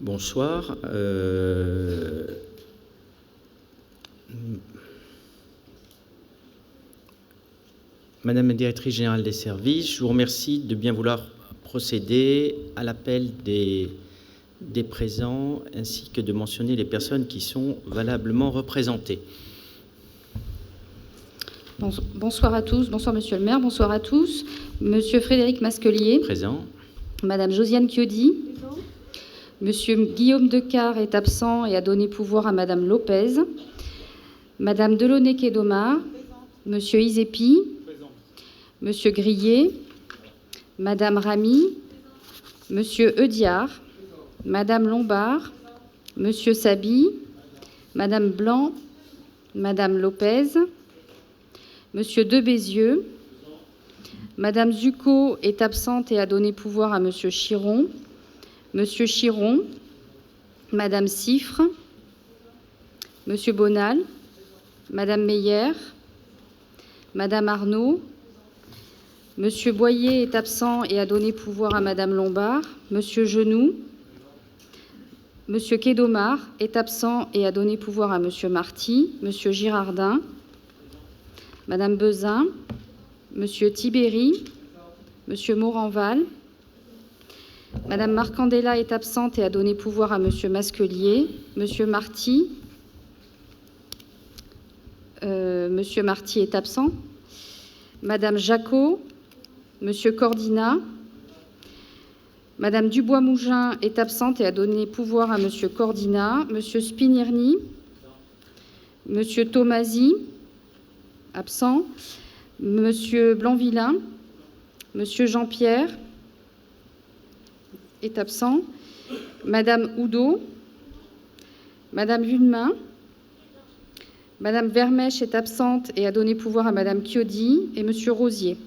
Bonsoir. Madame la Directrice Générale des Services, je vous remercie de bien vouloir procéder à l'appel des présents, ainsi que de mentionner les personnes qui sont valablement représentées. Bonsoir à tous. Bonsoir, Monsieur le maire. Bonsoir à tous. Monsieur Frédéric Masquelier. Présent. Madame Josiane Chiodi. Présent. Monsieur Guillaume Decart est absent et a donné pouvoir à Madame Lopez. Madame Delaunay-Quédomar. Monsieur Isepi. Présent. Monsieur Grillet. Madame Ramy. Monsieur Eudiard. Madame Lombard. Monsieur Sabi. Madame Blanc. Madame Lopez. Monsieur Debézieux. Madame Zucco est absente et a donné pouvoir à Monsieur Chiron. Monsieur Chiron. Madame Siffre. Monsieur Bonal. Madame Meyer. Madame Arnaud. Monsieur Boyer est absent et a donné pouvoir à Madame Lombard. Monsieur Genoux. Monsieur Quédomar est absent et a donné pouvoir à Monsieur Marty. Monsieur Girardin. Madame Bezin, Monsieur Tibéri, Monsieur Moranval. Madame Marcandella est absente et a donné pouvoir à Monsieur Masquelier. Monsieur Marty. Monsieur Marty est absent. Madame Jacot, Monsieur Cordina. Madame Dubois-Mougin est absente et a donné pouvoir à Monsieur Cordina. Monsieur Spinirny. Monsieur Tomasi. Absent. Monsieur Blanvillain. Monsieur Jean-Pierre est absent. Madame Oudot. Madame Villemain. Madame Vermèche est absente et a donné pouvoir à Madame Chiodi et Monsieur Rosier.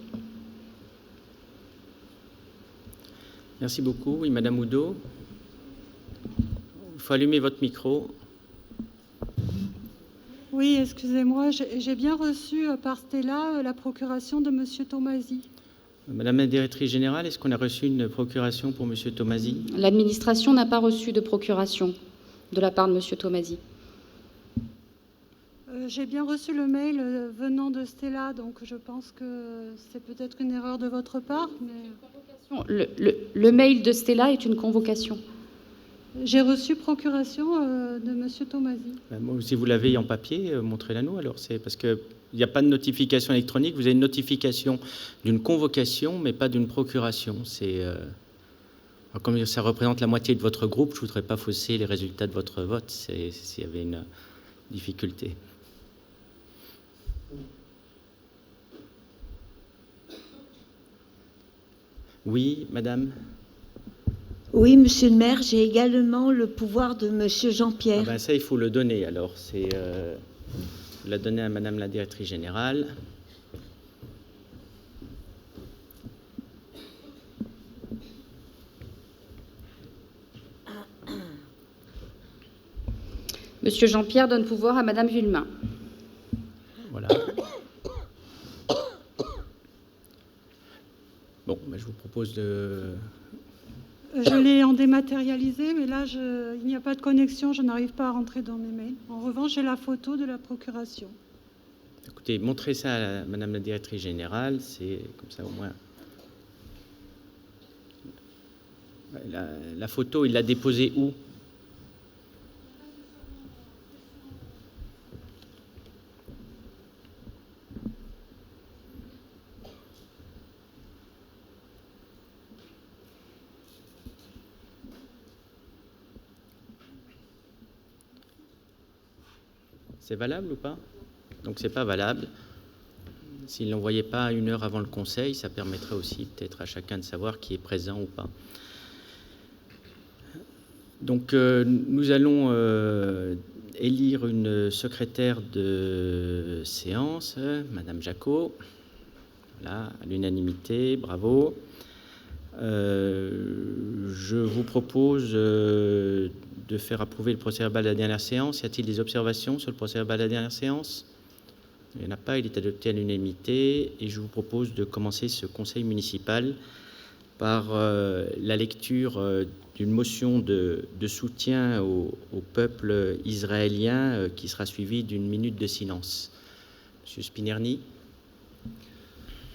Merci beaucoup. Oui, Madame Oudot. Il faut allumer votre micro. Oui, excusez-moi, j'ai bien reçu par Stella la procuration de Monsieur Tomasi. Madame la Directrice Générale, est-ce qu'on a reçu une procuration pour Monsieur Tomasi? L'administration n'a pas reçu de procuration de la part de Monsieur Tomasi. J'ai bien reçu le mail venant de Stella, donc je pense que c'est peut-être une erreur de votre part. Mais... Le mail de Stella est une convocation. J'ai reçu procuration de Monsieur Tomasi. Si vous l'avez en papier, montrez-la nous. Alors, c'est parce qu'il n'y a pas de notification électronique. Vous avez une notification d'une convocation, mais pas d'une procuration. Comme ça représente la moitié de votre groupe, je ne voudrais pas fausser les résultats de votre vote s'il y avait une difficulté. Oui, madame. Oui, monsieur le maire, j'ai également le pouvoir de monsieur Jean-Pierre. Ah ben ça, il faut le donner, alors. C'est la donner à madame la Directrice Générale. Monsieur Jean-Pierre donne pouvoir à madame Villemain. Voilà. Bon, ben je vous propose de... Je l'ai en dématérialisé, mais là, il n'y a pas de connexion, je n'arrive pas à rentrer dans mes mails. En revanche, j'ai la photo de la procuration. Écoutez, montrez ça à madame la Directrice Générale, c'est comme ça au moins... La photo, il l'a déposée où? C'est valable ou pas? Donc c'est pas valable. S'il ne l'envoyait pas 1 heure avant le conseil, ça permettrait aussi peut-être à chacun de savoir qui est présent ou pas. Donc nous allons élire une secrétaire de séance, Madame Jacot. Voilà, à l'unanimité, bravo. Je vous propose de faire approuver le procès-verbal de la dernière séance. Y a-t-il des observations sur le procès-verbal de la dernière séance? Il n'y en a pas, il est adopté à l'unanimité. Et je vous propose de commencer ce conseil municipal par la lecture d'une motion de soutien au peuple israélien qui sera suivie d'une minute de silence. Monsieur Spinerny.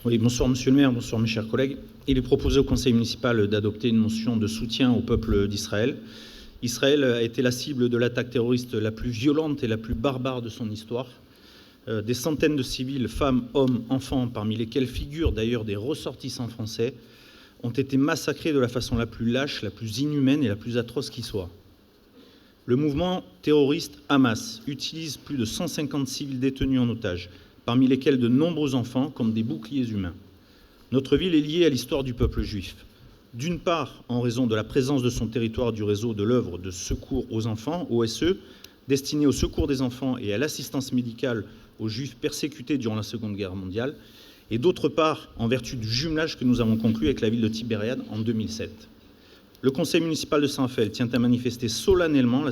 Oui, bonsoir Monsieur le maire, bonsoir mes chers collègues. Il est proposé au Conseil municipal d'adopter une motion de soutien au peuple d'Israël. Israël a été la cible de l'attaque terroriste la plus violente et la plus barbare de son histoire. Des centaines de civils, femmes, hommes, enfants, parmi lesquels figurent d'ailleurs des ressortissants français, ont été massacrés de la façon la plus lâche, la plus inhumaine et la plus atroce qui soit. Le mouvement terroriste Hamas utilise plus de 150 civils détenus en otage, parmi lesquels de nombreux enfants, comme des boucliers humains. Notre ville est liée à l'histoire du peuple juif. D'une part, en raison de la présence de son territoire du réseau de l'œuvre de secours aux enfants, OSE, destiné au secours des enfants et à l'assistance médicale aux juifs persécutés durant la Seconde Guerre mondiale, et d'autre part, en vertu du jumelage que nous avons conclu avec la ville de Tibériade en 2007. Le conseil municipal de Saint-Raphaël tient à manifester solennellement sa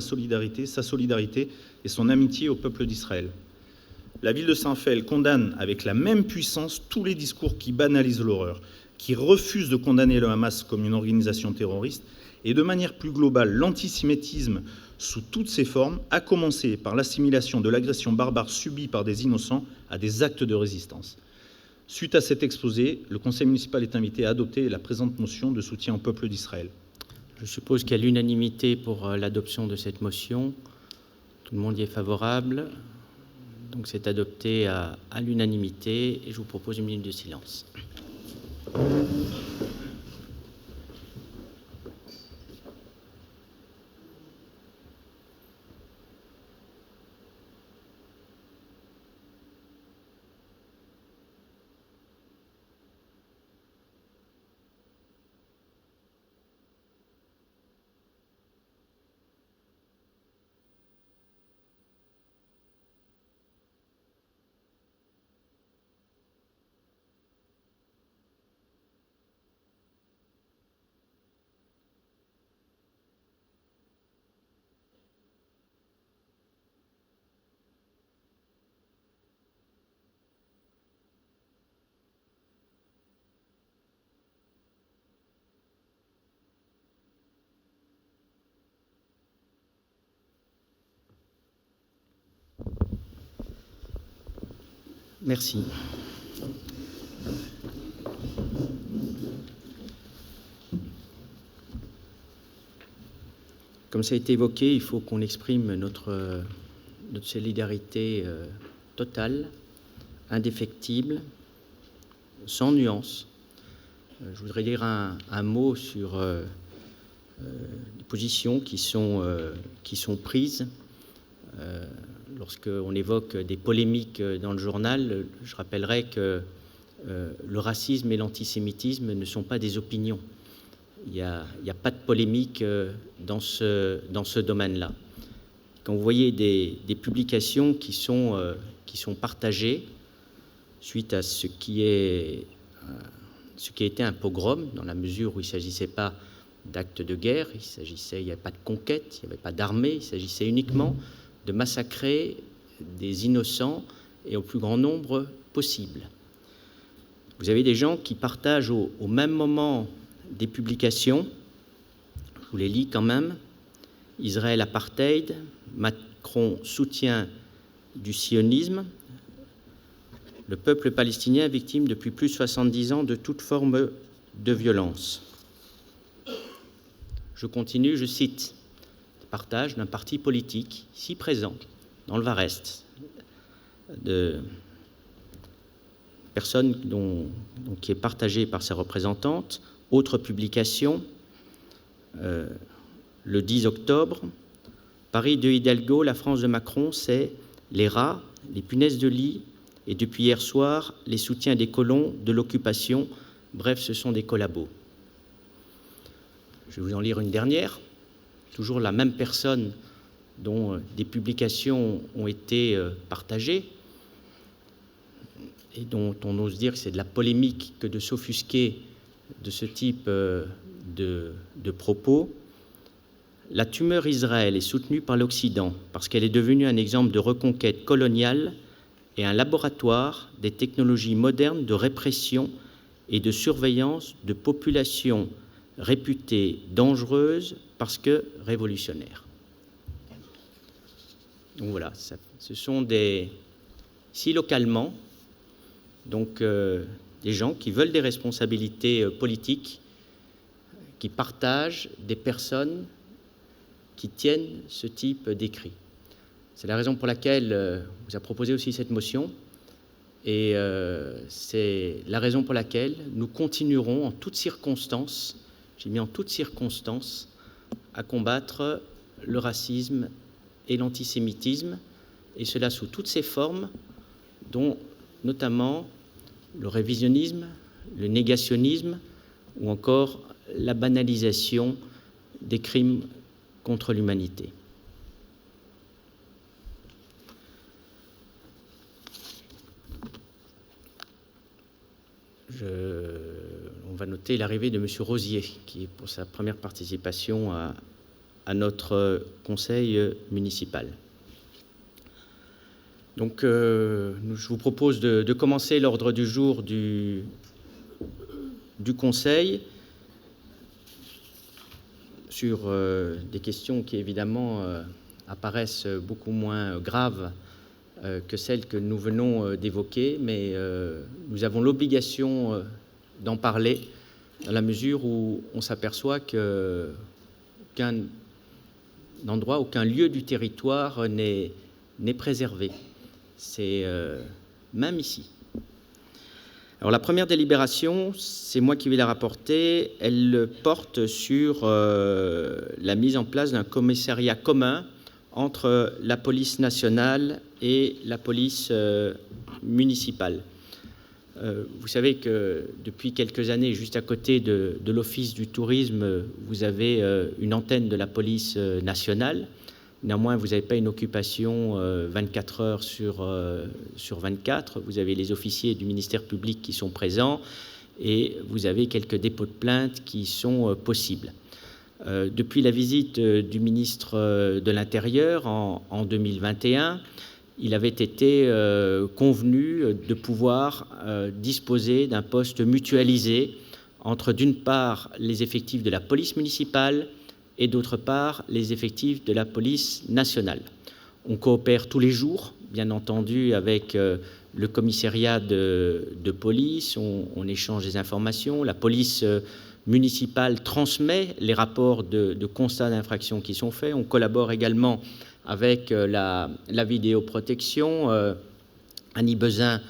solidarité et son amitié au peuple d'Israël. La ville de Saint-Raphaël condamne avec la même puissance tous les discours qui banalisent l'horreur, qui refusent de condamner le Hamas comme une organisation terroriste, et de manière plus globale, l'antisémitisme sous toutes ses formes, à commencer par l'assimilation de l'agression barbare subie par des innocents à des actes de résistance. Suite à cet exposé, le conseil municipal est invité à adopter la présente motion de soutien au peuple d'Israël. Je suppose qu'il y a l'unanimité pour l'adoption de cette motion. Tout le monde y est favorable. Donc c'est adopté à l'unanimité et je vous propose une minute de silence. Merci. Comme ça a été évoqué, il faut qu'on exprime notre solidarité totale, indéfectible, sans nuance. Je voudrais dire un mot sur les positions qui sont prises. Lorsqu'on évoque des polémiques dans le journal, je rappellerai que le racisme et l'antisémitisme ne sont pas des opinions. Il n'y a pas de polémique dans ce domaine-là. Quand vous voyez des publications qui sont partagées suite à ce qui a été un pogrom, dans la mesure où il ne s'agissait pas d'actes de guerre, il n'y avait pas de conquête, il n'y avait pas d'armée, il s'agissait uniquement de massacrer des innocents et au plus grand nombre possible. Vous avez des gens qui partagent au même moment des publications, je vous les lis quand même. Israël apartheid, Macron soutien du sionisme, le peuple palestinien victime depuis plus de 70 ans de toute forme de violence. Je continue, je cite partage d'un parti politique ici présent dans le Var-Est, de personnes qui est partagée par ses représentantes. Autre publication, le 10 octobre, Paris de Hidalgo, la France de Macron, c'est les rats, les punaises de lit et depuis hier soir, les soutiens des colons de l'occupation. Bref, ce sont des collabos. Je vais vous en lire une dernière. Toujours la même personne dont des publications ont été partagées et dont on ose dire que c'est de la polémique que de s'offusquer de ce type de propos. La tumeur Israël est soutenue par l'Occident parce qu'elle est devenue un exemple de reconquête coloniale et un laboratoire des technologies modernes de répression et de surveillance de populations réputée dangereuse parce que révolutionnaire. Donc voilà, ce sont ici localement, donc des gens qui veulent des responsabilités politiques, qui partagent des personnes qui tiennent ce type d'écrit. C'est la raison pour laquelle on vous a proposé aussi cette motion, et c'est la raison pour laquelle nous continuerons en toutes circonstances, j'ai mis en toutes circonstances, à combattre le racisme et l'antisémitisme, et cela sous toutes ses formes, dont notamment le révisionnisme, le négationnisme ou encore la banalisation des crimes contre l'humanité. On va noter l'arrivée de M. Rosier, qui est pour sa première participation à notre conseil municipal. Donc, je vous propose de commencer l'ordre du jour du conseil sur des questions qui, évidemment, apparaissent beaucoup moins graves que celles que nous venons d'évoquer, mais nous avons l'obligation d'en parler dans la mesure où on s'aperçoit qu'aucun endroit, aucun lieu du territoire n'est préservé. C'est même ici. Alors la première délibération, c'est moi qui vais la rapporter, elle porte sur la mise en place d'un commissariat commun entre la police nationale et la police municipale. Vous savez que depuis quelques années, juste à côté de l'Office du tourisme, vous avez une antenne de la police nationale. Néanmoins, vous n'avez pas une occupation 24 heures sur 24. Vous avez les officiers du ministère public qui sont présents et vous avez quelques dépôts de plaintes qui sont possibles. Depuis la visite du ministre de l'Intérieur en 2021, il avait été convenu de pouvoir disposer d'un poste mutualisé entre, d'une part, les effectifs de la police municipale et, d'autre part, les effectifs de la police nationale. On coopère tous les jours, bien entendu, avec le commissariat de police, on échange des informations, la police municipale transmet les rapports de constats d'infraction qui sont faits, on collabore également avec la vidéoprotection. Annie Bezin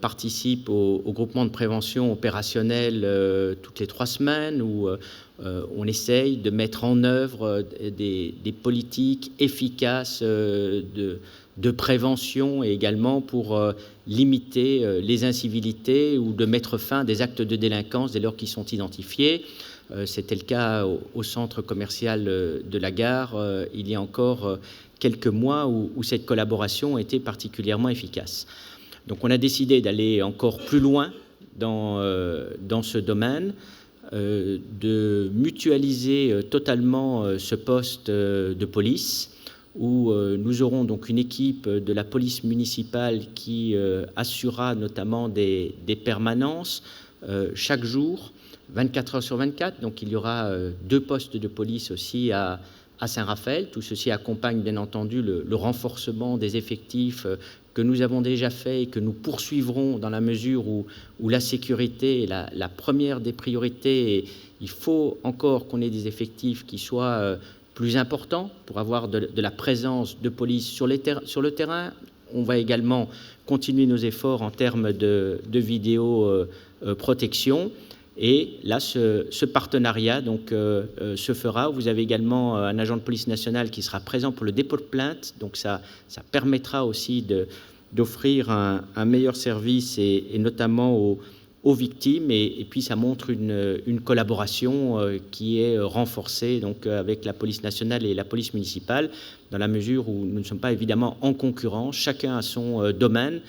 participe au groupement de prévention opérationnelle toutes les 3 semaines où on essaye de mettre en œuvre des politiques efficaces de prévention et également pour limiter les incivilités ou de mettre fin à des actes de délinquance dès lors qu'ils sont identifiés. C'était le cas au centre commercial de la Gare il y a encore quelques mois où cette collaboration était particulièrement efficace. Donc on a décidé d'aller encore plus loin dans ce domaine, de mutualiser totalement ce poste de police où nous aurons donc une équipe de la police municipale qui assurera notamment des permanences chaque jour, 24 heures sur 24, donc il y aura 2 postes de police aussi à Saint-Raphaël. Tout ceci accompagne bien entendu le renforcement des effectifs que nous avons déjà fait et que nous poursuivrons dans la mesure où la sécurité est la première des priorités. Et il faut encore qu'on ait des effectifs qui soient plus importants pour avoir de la présence de police sur le terrain. On va également continuer nos efforts en termes de vidéoprotection. Et là, ce partenariat donc, se fera. Vous avez également un agent de police nationale qui sera présent pour le dépôt de plainte. Donc ça permettra aussi d'offrir un meilleur service et notamment aux victimes. Et puis ça montre une collaboration qui est renforcée donc, avec la police nationale et la police municipale, dans la mesure où nous ne sommes pas évidemment en concurrence. Chacun a son domaine.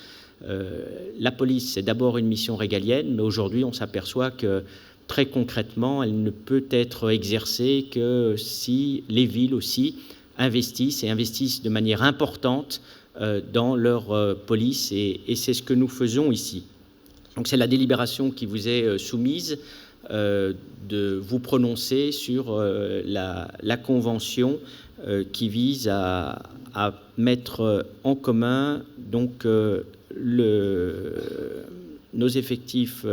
La police, c'est d'abord une mission régalienne, mais aujourd'hui, on s'aperçoit que très concrètement, elle ne peut être exercée que si les villes aussi investissent de manière importante dans leur police, et c'est ce que nous faisons ici. Donc c'est la délibération qui vous est soumise. de vous prononcer sur la convention qui vise à mettre en commun donc nos effectifs,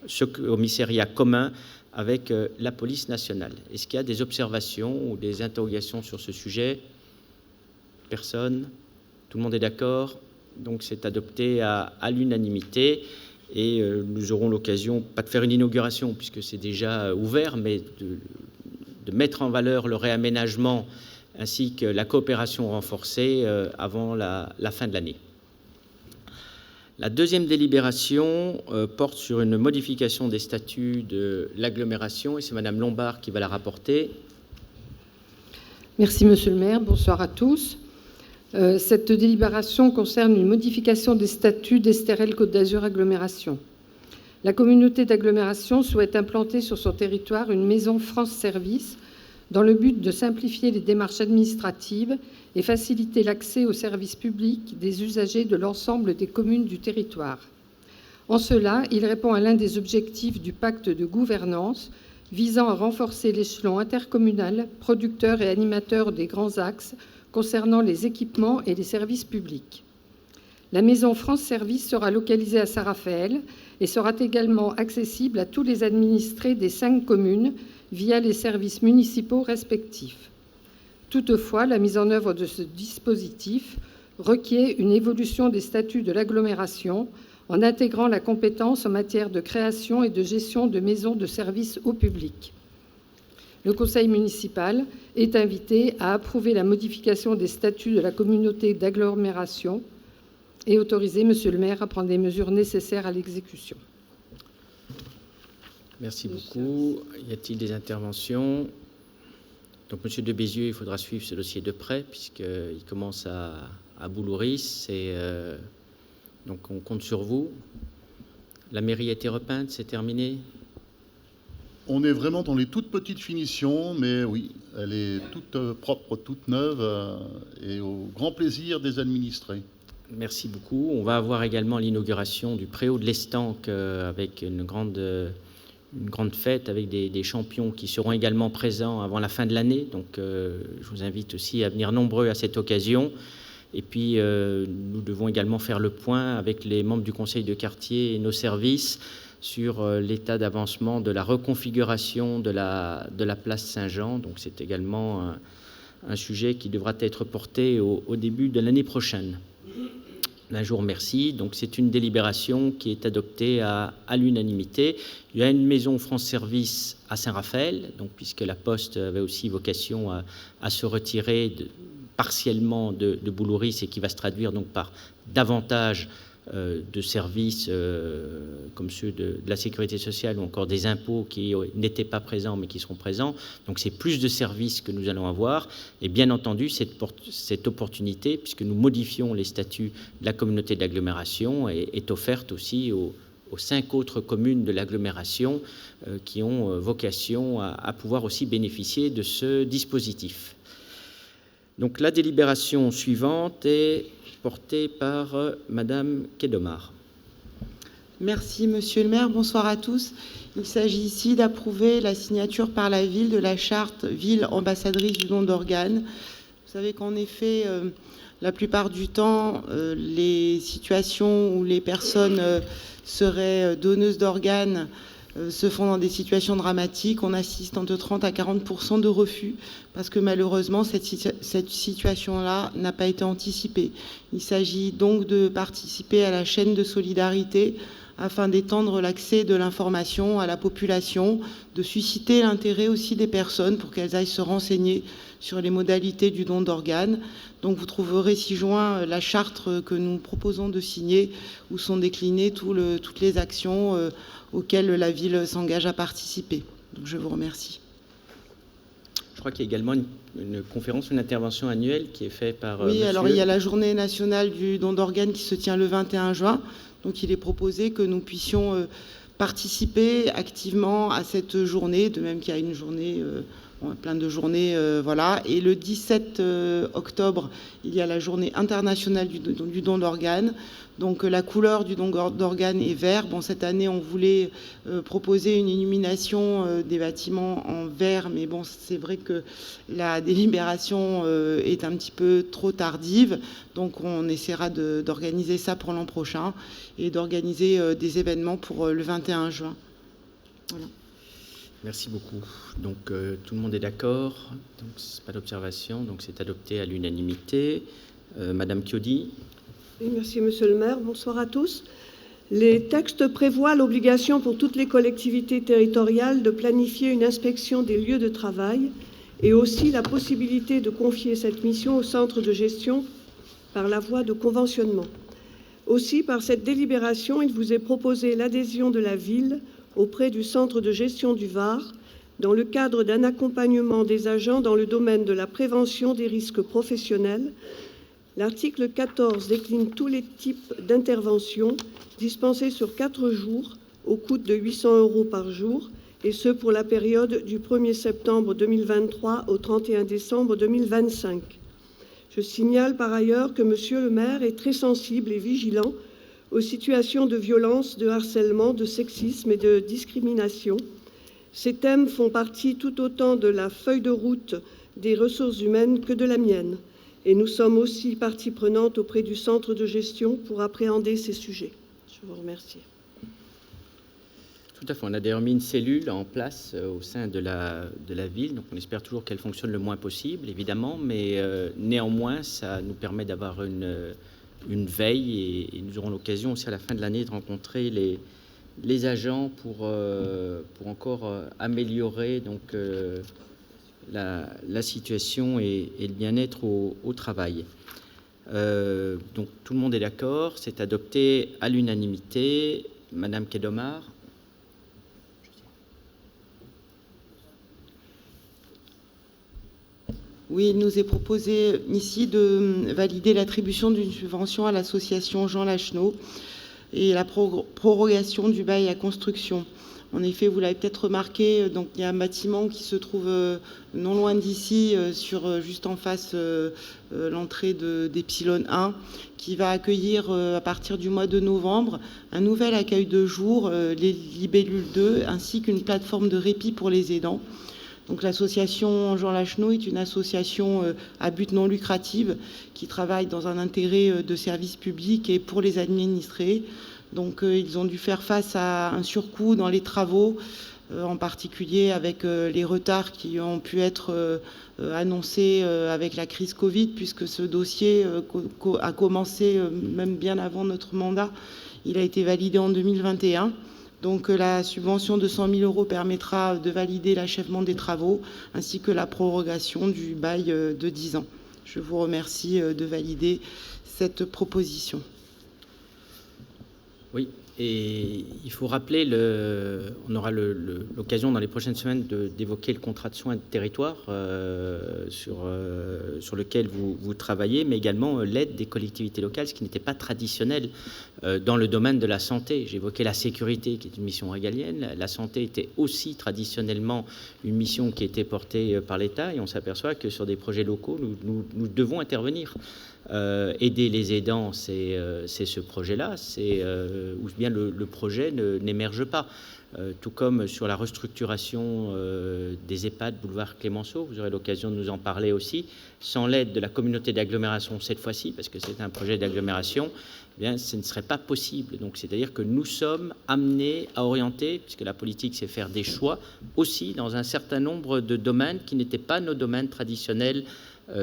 ce commissariat commun avec la police nationale. Est-ce qu'il y a des observations ou des interrogations sur ce sujet? Personne? Tout le monde est d'accord? Donc c'est adopté à l'unanimité et nous aurons l'occasion, pas de faire une inauguration puisque c'est déjà ouvert, mais de mettre en valeur le réaménagement ainsi que la coopération renforcée avant la fin de l'année. La deuxième délibération porte sur une modification des statuts de l'agglomération et c'est Madame Lombard qui va la rapporter. Merci Monsieur le maire, bonsoir à tous. Cette délibération concerne une modification des statuts d'Estérel Côte d'Azur Agglomération. La communauté d'agglomération souhaite implanter sur son territoire une maison France Service dans le but de simplifier les démarches administratives et faciliter l'accès aux services publics des usagers de l'ensemble des communes du territoire. En cela, il répond à l'un des objectifs du pacte de gouvernance visant à renforcer l'échelon intercommunal, producteur et animateur des grands axes concernant les équipements et les services publics. La maison France Service sera localisée à Saint-Raphaël et sera également accessible à tous les administrés des 5 communes via les services municipaux respectifs. Toutefois, la mise en œuvre de ce dispositif requiert une évolution des statuts de l'agglomération en intégrant la compétence en matière de création et de gestion de maisons de services au public. Le conseil municipal est invité à approuver la modification des statuts de la communauté d'agglomération et autoriser Monsieur le maire à prendre les mesures nécessaires à l'exécution. Merci beaucoup. Y a-t-il des interventions? Donc, Monsieur de Bézieux, il faudra suivre ce dossier de près, puisqu'il commence à Boulouris. Donc, on compte sur vous. La mairie a été repeinte, c'est terminé? On est vraiment dans les toutes petites finitions, mais oui, elle est toute propre, toute neuve, et au grand plaisir des administrés. Merci beaucoup. On va avoir également l'inauguration du préau de l'Estanque avec une grande fête avec des champions qui seront également présents avant la fin de l'année. Donc, je vous invite aussi à venir nombreux à cette occasion. Et puis, nous devons également faire le point avec les membres du conseil de quartier et nos services sur l'état d'avancement de la reconfiguration de la place Saint-Jean. Donc, c'est également un sujet qui devra être porté au début de l'année prochaine. Là, je vous remercie. Donc, c'est une délibération qui est adoptée à l'unanimité. Il y a une maison France Service à Saint-Raphaël, donc puisque la Poste avait aussi vocation à se retirer partiellement de Boulouris et qui va se traduire donc par davantage de services comme ceux de la sécurité sociale ou encore des impôts qui n'étaient pas présents mais qui seront présents. Donc c'est plus de services que nous allons avoir. Et bien entendu, cette opportunité, puisque nous modifions les statuts de la communauté d'agglomération, est offerte aussi aux 5 autres communes de l'agglomération qui ont vocation à pouvoir aussi bénéficier de ce dispositif. Donc la délibération suivante est portée par Madame Kedomar. Merci Monsieur le maire, bonsoir à tous. Il s'agit ici d'approuver la signature par la ville de la charte ville ambassadrice du don d'organes. Vous savez qu'en effet, la plupart du temps, les situations où les personnes seraient donneuses d'organes se font dans des situations dramatiques. On assiste entre 30 à 40% de refus parce que malheureusement cette situation-là n'a pas été anticipée. Il s'agit donc de participer à la chaîne de solidarité afin d'étendre l'accès de l'information à la population, de susciter l'intérêt aussi des personnes pour qu'elles aillent se renseigner sur les modalités du don d'organes. Donc vous trouverez ci-joint la charte que nous proposons de signer où sont déclinées toutes les actions auxquelles la ville s'engage à participer. Donc je vous remercie. Je crois qu'il y a également une conférence, une intervention annuelle qui est faite par Oui, monsieur... alors il y a la journée nationale du don d'organes qui se tient le 21 juin. Donc il est proposé que nous puissions participer activement à cette journée, de même qu'il y a une journée plein de journées, voilà. Et le 17 octobre, il y a la journée internationale du don d'organes. Donc la couleur du don d'organes est vert. Bon, cette année, on voulait proposer une illumination des bâtiments en vert, mais bon, c'est vrai que la délibération est un petit peu trop tardive. Donc on essaiera d'organiser ça pour l'an prochain et d'organiser des événements pour le 21 juin. Voilà. Merci beaucoup. Donc tout le monde est d'accord. Donc c'est pas d'observation. Donc c'est adopté à l'unanimité. Madame Chiodi. Oui, merci Monsieur le maire. Bonsoir à tous. Les textes prévoient l'obligation pour toutes les collectivités territoriales de planifier une inspection des lieux de travail et aussi la possibilité de confier cette mission au centre de gestion par la voie de conventionnement. Aussi, par cette délibération, il vous est proposé l'adhésion de la ville auprès du centre de gestion du Var dans le cadre d'un accompagnement des agents dans le domaine de la prévention des risques professionnels. L'article 14 décline tous les types d'interventions dispensées sur 4 jours au coût de 800 € par jour, et ce pour la période du 1er septembre 2023 au 31 décembre 2025. Je signale par ailleurs que Monsieur le maire est très sensible et vigilant aux situations de violence, de harcèlement, de sexisme et de discrimination. Ces thèmes font partie tout autant de la feuille de route des ressources humaines que de la mienne. Et nous sommes aussi partie prenante auprès du centre de gestion pour appréhender ces sujets. Je vous remercie. Tout à fait. On a d'ailleurs mis une cellule en place au sein de la ville. Donc on espère toujours qu'elle fonctionne le moins possible, évidemment, mais néanmoins, ça nous permet d'avoir une veille et nous aurons l'occasion aussi à la fin de l'année de rencontrer les agents pour encore améliorer donc, la situation et le bien-être au travail. Donc tout le monde est d'accord, c'est adopté à l'unanimité. Madame Kedomar. Oui, il nous est proposé ici de valider l'attribution d'une subvention à l'association Jean Lachenot et la prorogation du bail à construction. En effet, vous l'avez peut-être remarqué, donc il y a un bâtiment qui se trouve non loin d'ici, juste en face l'entrée des pylônes 1, qui va accueillir à partir du mois de novembre un nouvel accueil de jour, les libellules 2, ainsi qu'une plateforme de répit pour les aidants. Donc l'association Jean Lachenot est une association à but non lucratif qui travaille dans un intérêt de service public et pour les administrés. Donc ils ont dû faire face à un surcoût dans les travaux, en particulier avec les retards qui ont pu être annoncés avec la crise Covid, puisque ce dossier a commencé même bien avant notre mandat. Il a été validé en 2021. Donc la subvention de 100 000 € permettra de valider l'achèvement des travaux ainsi que la prorogation du bail de 10 ans. Je vous remercie de valider cette proposition. Oui, et il faut rappeler, on aura l'occasion dans les prochaines semaines d'évoquer le contrat de soins de territoire sur lequel vous travaillez, mais également l'aide des collectivités locales, ce qui n'était pas traditionnel dans le domaine de la santé. J'évoquais la sécurité, qui est une mission régalienne. La santé était aussi traditionnellement une mission qui était portée par l'État, et on s'aperçoit que sur des projets locaux, nous devons intervenir. Aider les aidants, c'est ce projet-là, ou bien le projet n'émerge pas. Tout comme sur la restructuration des EHPAD boulevard Clémenceau, vous aurez l'occasion de nous en parler aussi, sans l'aide de la communauté d'agglomération cette fois-ci, parce que c'est un projet d'agglomération, eh bien, ce ne serait pas possible. Donc, c'est-à-dire que nous sommes amenés à orienter, puisque la politique, c'est faire des choix, aussi dans un certain nombre de domaines qui n'étaient pas nos domaines traditionnels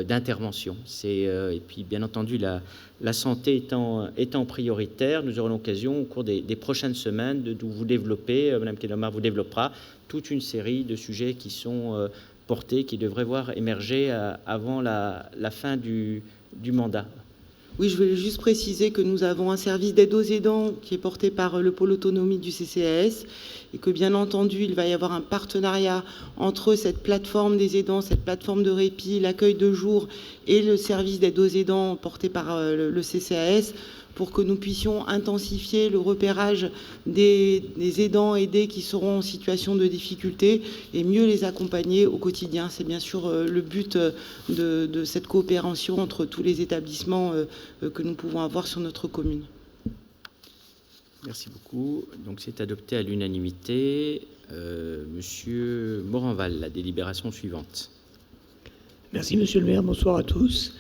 d'intervention. Et puis, bien entendu, la santé étant prioritaire, nous aurons l'occasion au cours des prochaines semaines de vous développer, Mme Kedomar vous développera toute une série de sujets qui sont portés, qui devraient voir émerger avant la fin du mandat. Oui, je voulais juste préciser que nous avons un service d'aide aux aidants qui est porté par le pôle autonomie du CCAS et que, bien entendu, il va y avoir un partenariat entre cette plateforme des aidants, cette plateforme de répit, l'accueil de jour et le service d'aide aux aidants porté par le CCAS pour que nous puissions intensifier le repérage des aidants aidés qui seront en situation de difficulté et mieux les accompagner au quotidien. C'est bien sûr le but de cette coopération entre tous les établissements que nous pouvons avoir sur notre commune. Merci beaucoup. Donc c'est adopté à l'unanimité. Monsieur Moranval, la délibération suivante. Merci Monsieur le maire, bonsoir à tous.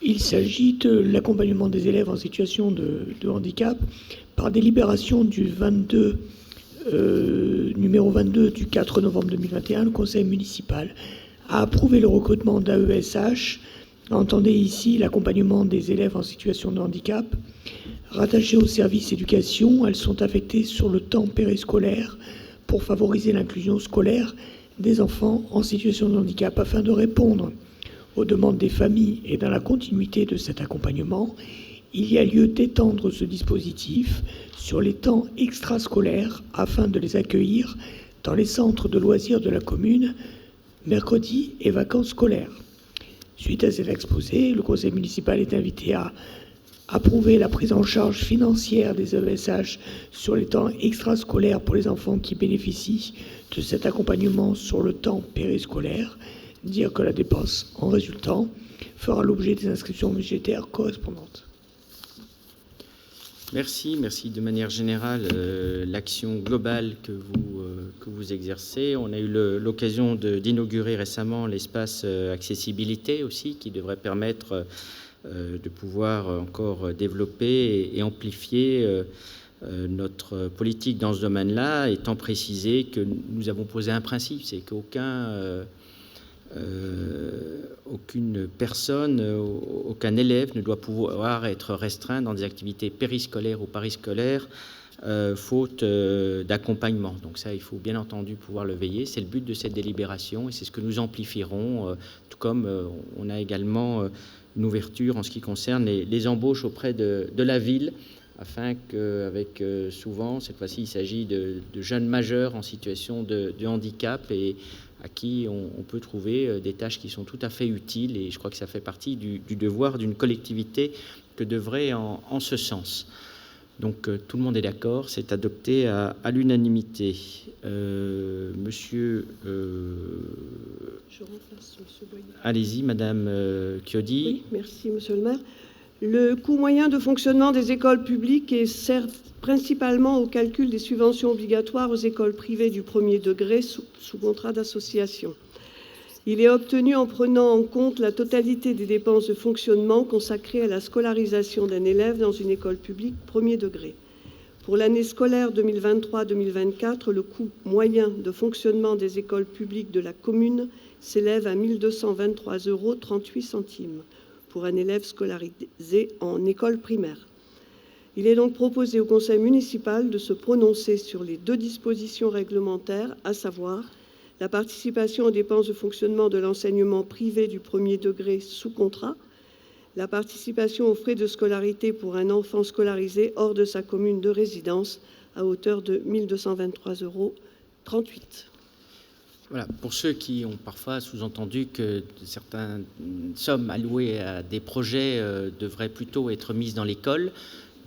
Il s'agit de l'accompagnement des élèves en situation de handicap par délibération du numéro 22 du 4 novembre 2021. Le conseil municipal a approuvé le recrutement d'AESH. Entendez ici l'accompagnement des élèves en situation de handicap. Rattachées au service éducation, elles sont affectées sur le temps périscolaire pour favoriser l'inclusion scolaire des enfants en situation de handicap. Afin de répondre aux demandes des familles et dans la continuité de cet accompagnement, il y a lieu d'étendre ce dispositif sur les temps extrascolaires afin de les accueillir dans les centres de loisirs de la commune, mercredi et vacances scolaires. Suite à cet exposé, le conseil municipal est invité à approuver la prise en charge financière des AESH sur les temps extrascolaires pour les enfants qui bénéficient de cet accompagnement sur le temps périscolaire, dire que la dépense en résultant fera l'objet des inscriptions budgétaires correspondantes. Merci. De manière générale, l'action globale que vous exercez. On a eu l'occasion d'inaugurer récemment l'espace accessibilité aussi, qui devrait permettre de pouvoir encore développer et amplifier notre politique dans ce domaine-là, étant précisé que nous avons posé un principe, c'est qu'aucune personne, aucun élève ne doit pouvoir être restreint dans des activités périscolaires ou pariscolaires faute d'accompagnement. Donc ça, il faut bien entendu pouvoir le veiller. C'est le but de cette délibération et c'est ce que nous amplifierons, tout comme on a également une ouverture en ce qui concerne les embauches auprès de la ville, afin qu'avec souvent, cette fois-ci, il s'agit de jeunes majeurs en situation de handicap et à qui on peut trouver des tâches qui sont tout à fait utiles, et je crois que ça fait partie du devoir d'une collectivité que d'œuvrer en ce sens. Donc tout le monde est d'accord, c'est adopté à l'unanimité. Monsieur... Je remplace Monsieur Boyer. Allez-y, Madame Chiodi. Oui, merci, Monsieur le maire. Le coût moyen de fonctionnement des écoles publiques est certes principalement au calcul des subventions obligatoires aux écoles privées du premier degré sous contrat d'association. Il est obtenu en prenant en compte la totalité des dépenses de fonctionnement consacrées à la scolarisation d'un élève dans une école publique premier degré. Pour l'année scolaire 2023-2024, le coût moyen de fonctionnement des écoles publiques de la commune s'élève à 1 223,38 € pour un élève scolarisé en école primaire. Il est donc proposé au conseil municipal de se prononcer sur les deux dispositions réglementaires, à savoir la participation aux dépenses de fonctionnement de l'enseignement privé du premier degré sous contrat, la participation aux frais de scolarité pour un enfant scolarisé hors de sa commune de résidence à hauteur de 1 223,38 €. Voilà, pour ceux qui ont parfois sous-entendu que certaines sommes allouées à des projets devraient plutôt être mises dans l'école,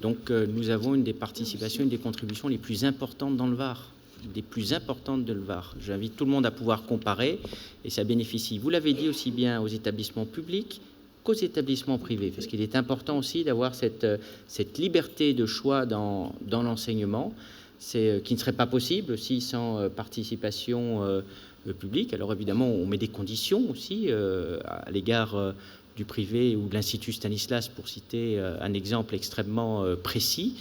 donc nous avons une des participations, une des contributions les plus importantes dans le Var. Des plus importantes de le Var. J'invite tout le monde à pouvoir comparer et ça bénéficie, vous l'avez dit, aussi bien aux établissements publics qu'aux établissements privés, parce qu'il est important aussi d'avoir cette liberté de choix dans l'enseignement, qui ne serait pas possible aussi sans participation publique. Alors évidemment, on met des conditions aussi à l'égard du privé ou de l'Institut Stanislas, pour citer un exemple extrêmement précis.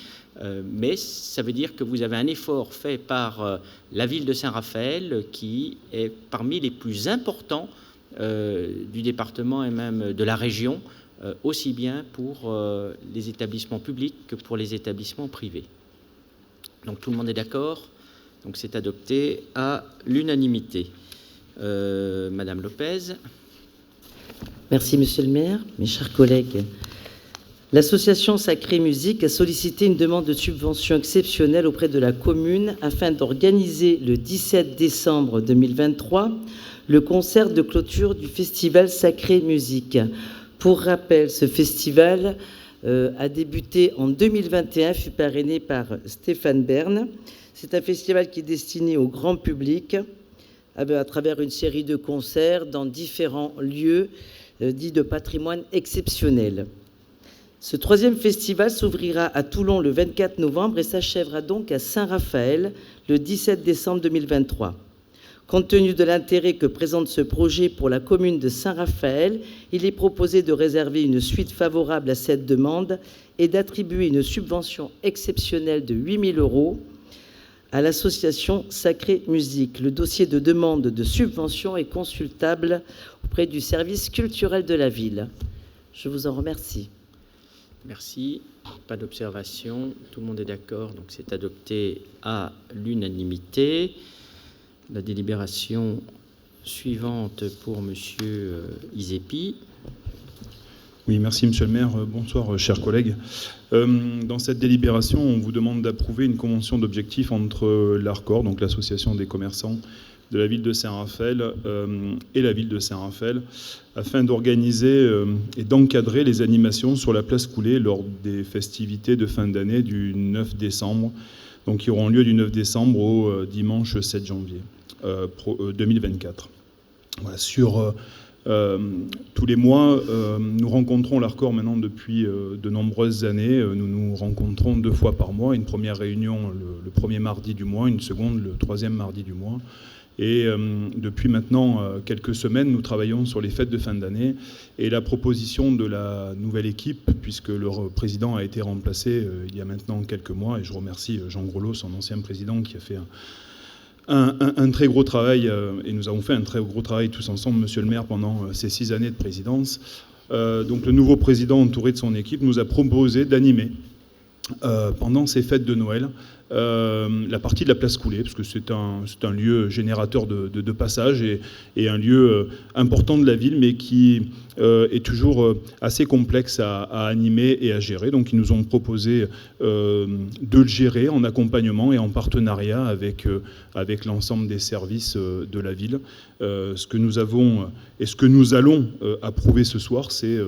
Mais ça veut dire que vous avez un effort fait par la ville de Saint-Raphaël qui est parmi les plus importants du département et même de la région, aussi bien pour les établissements publics que pour les établissements privés. Donc tout le monde est d'accord. Donc c'est adopté à l'unanimité. Madame Lopez. Merci, Monsieur le maire. Mes chers collègues, l'association Sacrée Musique a sollicité une demande de subvention exceptionnelle auprès de la commune afin d'organiser le 17 décembre 2023 le concert de clôture du festival Sacrée Musique. Pour rappel, ce festival a débuté en 2021, fut parrainé par Stéphane Bern. C'est un festival qui est destiné au grand public à travers une série de concerts dans différents lieux dits de patrimoine exceptionnel. Ce troisième festival s'ouvrira à Toulon le 24 novembre et s'achèvera donc à Saint-Raphaël le 17 décembre 2023. Compte tenu de l'intérêt que présente ce projet pour la commune de Saint-Raphaël, il est proposé de réserver une suite favorable à cette demande et d'attribuer une subvention exceptionnelle de 8 000 € à l'association Sacrée Musique. Le dossier de demande de subvention est consultable auprès du service culturel de la ville. Je vous en remercie. Merci. Pas d'observation. Tout le monde est d'accord. Donc c'est adopté à l'unanimité. La délibération suivante pour Monsieur Izepi. Oui, merci Monsieur le maire. Bonsoir, chers collègues. Dans cette délibération, on vous demande d'approuver une convention d'objectifs entre l'ARCOR, donc l'association des commerçants de la ville de Saint-Raphaël, et la ville de Saint-Raphaël, afin d'organiser et d'encadrer les animations sur la place Coulée lors des festivités de fin d'année du 9 décembre, donc qui auront lieu du 9 décembre au dimanche 7 janvier 2024. Voilà, sur tous les mois, nous rencontrons l'ARCOR maintenant depuis de nombreuses années. Nous nous rencontrons 2 fois par mois, une première réunion le premier mardi du mois, une seconde le 3e mardi du mois. Et depuis maintenant quelques semaines, nous travaillons sur les fêtes de fin d'année et la proposition de la nouvelle équipe, puisque le président a été remplacé il y a maintenant quelques mois, et je remercie Jean Grelot, son ancien président, qui a fait un très gros travail, et nous avons fait un très gros travail tous ensemble, monsieur le maire, pendant ces 6 années de présidence. Donc le nouveau président, entouré de son équipe, nous a proposé d'animer pendant ces fêtes de Noël la partie de la place Coulée, parce que c'est un lieu générateur de passage et un lieu important de la ville, mais qui est toujours assez complexe à animer et à gérer. Donc ils nous ont proposé de le gérer en accompagnement et en partenariat avec l'ensemble des services de la ville. Ce que nous avons et ce que nous allons approuver ce soir, c'est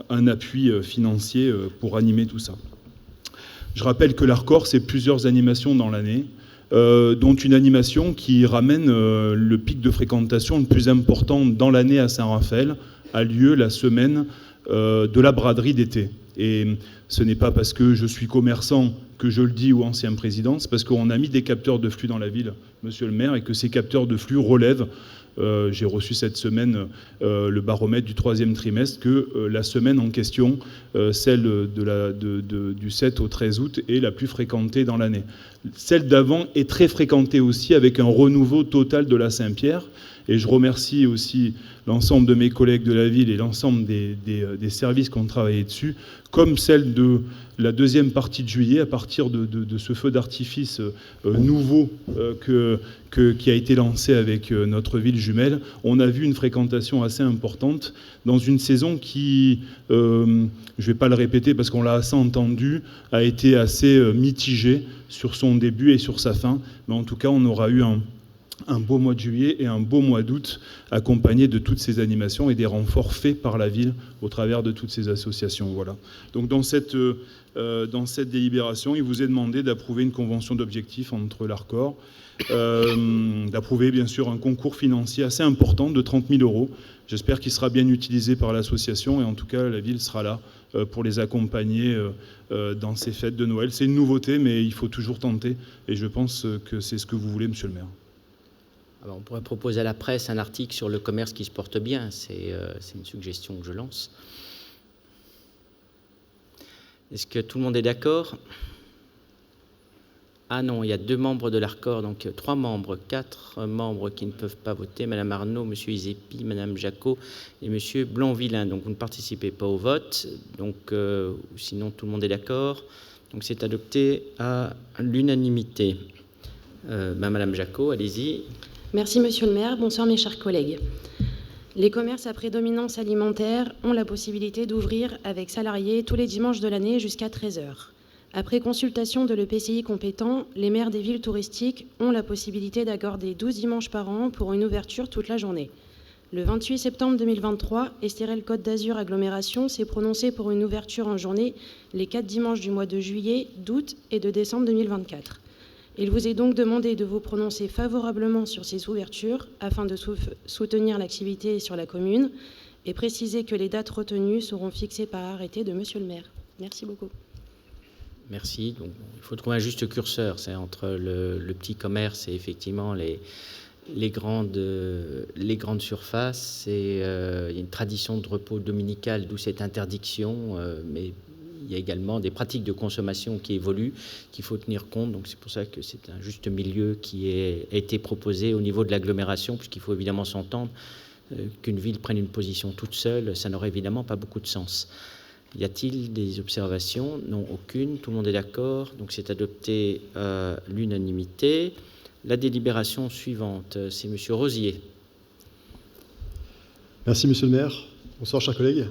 un appui financier pour animer tout ça. Je rappelle que l'ARCOR, c'est plusieurs animations dans l'année, dont une animation qui ramène le pic de fréquentation le plus important dans l'année à Saint-Raphaël, a lieu la semaine de la braderie d'été. Et ce n'est pas parce que je suis commerçant que je le dis, ou ancien président, c'est parce qu'on a mis des capteurs de flux dans la ville, monsieur le maire, et que ces capteurs de flux relèvent. J'ai reçu cette semaine le baromètre du 3e trimestre, que la semaine en question, celle du 7 au 13 août, est la plus fréquentée dans l'année. Celle d'avant est très fréquentée aussi, avec un renouveau total de la Saint-Pierre. Et je remercie aussi l'ensemble de mes collègues de la ville et l'ensemble des services qui ont travaillé dessus, comme celle de la 2e partie de juillet, à partir de ce feu d'artifice nouveau qui a été lancé avec notre ville jumelle. On a vu une fréquentation assez importante dans une saison qui, je ne vais pas le répéter parce qu'on l'a assez entendu, a été assez mitigée sur son début et sur sa fin. Mais en tout cas, on aura eu un beau mois de juillet et un beau mois d'août, accompagné de toutes ces animations et des renforts faits par la ville au travers de toutes ces associations. Voilà. Donc dans cette délibération, il vous est demandé d'approuver une convention d'objectifs entre l'ARCOR, d'approuver bien sûr un concours financier assez important de 30 000 €. J'espère qu'il sera bien utilisé par l'association, et en tout cas la ville sera là pour les accompagner dans ces fêtes de Noël. C'est une nouveauté, mais il faut toujours tenter, et je pense que c'est ce que vous voulez, monsieur le maire. Alors, on pourrait proposer à la presse un article sur le commerce qui se porte bien. C'est une suggestion que je lance. Est-ce que tout le monde est d'accord? Ah non, il y a 2 membres de l'ARCOR, donc 3 membres, 4 membres qui ne peuvent pas voter. Madame Arnaud, Monsieur Izepi, Madame Jacot et Monsieur Blanc-Villain. Donc vous ne participez pas au vote. Donc sinon tout le monde est d'accord. Donc c'est adopté à l'unanimité. Madame Jacot, allez-y. Merci Monsieur le maire, bonsoir mes chers collègues. Les commerces à prédominance alimentaire ont la possibilité d'ouvrir avec salariés tous les dimanches de l'année jusqu'à 13h. Après consultation de l'EPCI compétent, les maires des villes touristiques ont la possibilité d'accorder 12 dimanches par an pour une ouverture toute la journée. Le 28 septembre 2023, Estérel Côte d'Azur Agglomération s'est prononcée pour une ouverture en journée les 4 dimanches du mois de juillet, d'août et de décembre 2024. Il vous est donc demandé de vous prononcer favorablement sur ces ouvertures afin de soutenir l'activité sur la commune et préciser que les dates retenues seront fixées par arrêté de Monsieur le maire. Merci beaucoup. Merci. Donc, il faut trouver un juste curseur, c'est entre le petit commerce et effectivement les grandes surfaces. Il y a une tradition de repos dominical, d'où cette interdiction, mais il y a également des pratiques de consommation qui évoluent, qu'il faut tenir compte. Donc c'est pour ça que c'est un juste milieu qui a été proposé au niveau de l'agglomération, puisqu'il faut évidemment s'entendre. Qu'une ville prenne une position toute seule, ça n'aurait évidemment pas beaucoup de sens. Y a-t-il des observations? Non, aucune. Tout le monde est d'accord. Donc c'est adopté à l'unanimité. La délibération suivante, c'est M. Rosier. Merci, Monsieur le maire. Bonsoir, chers collègues.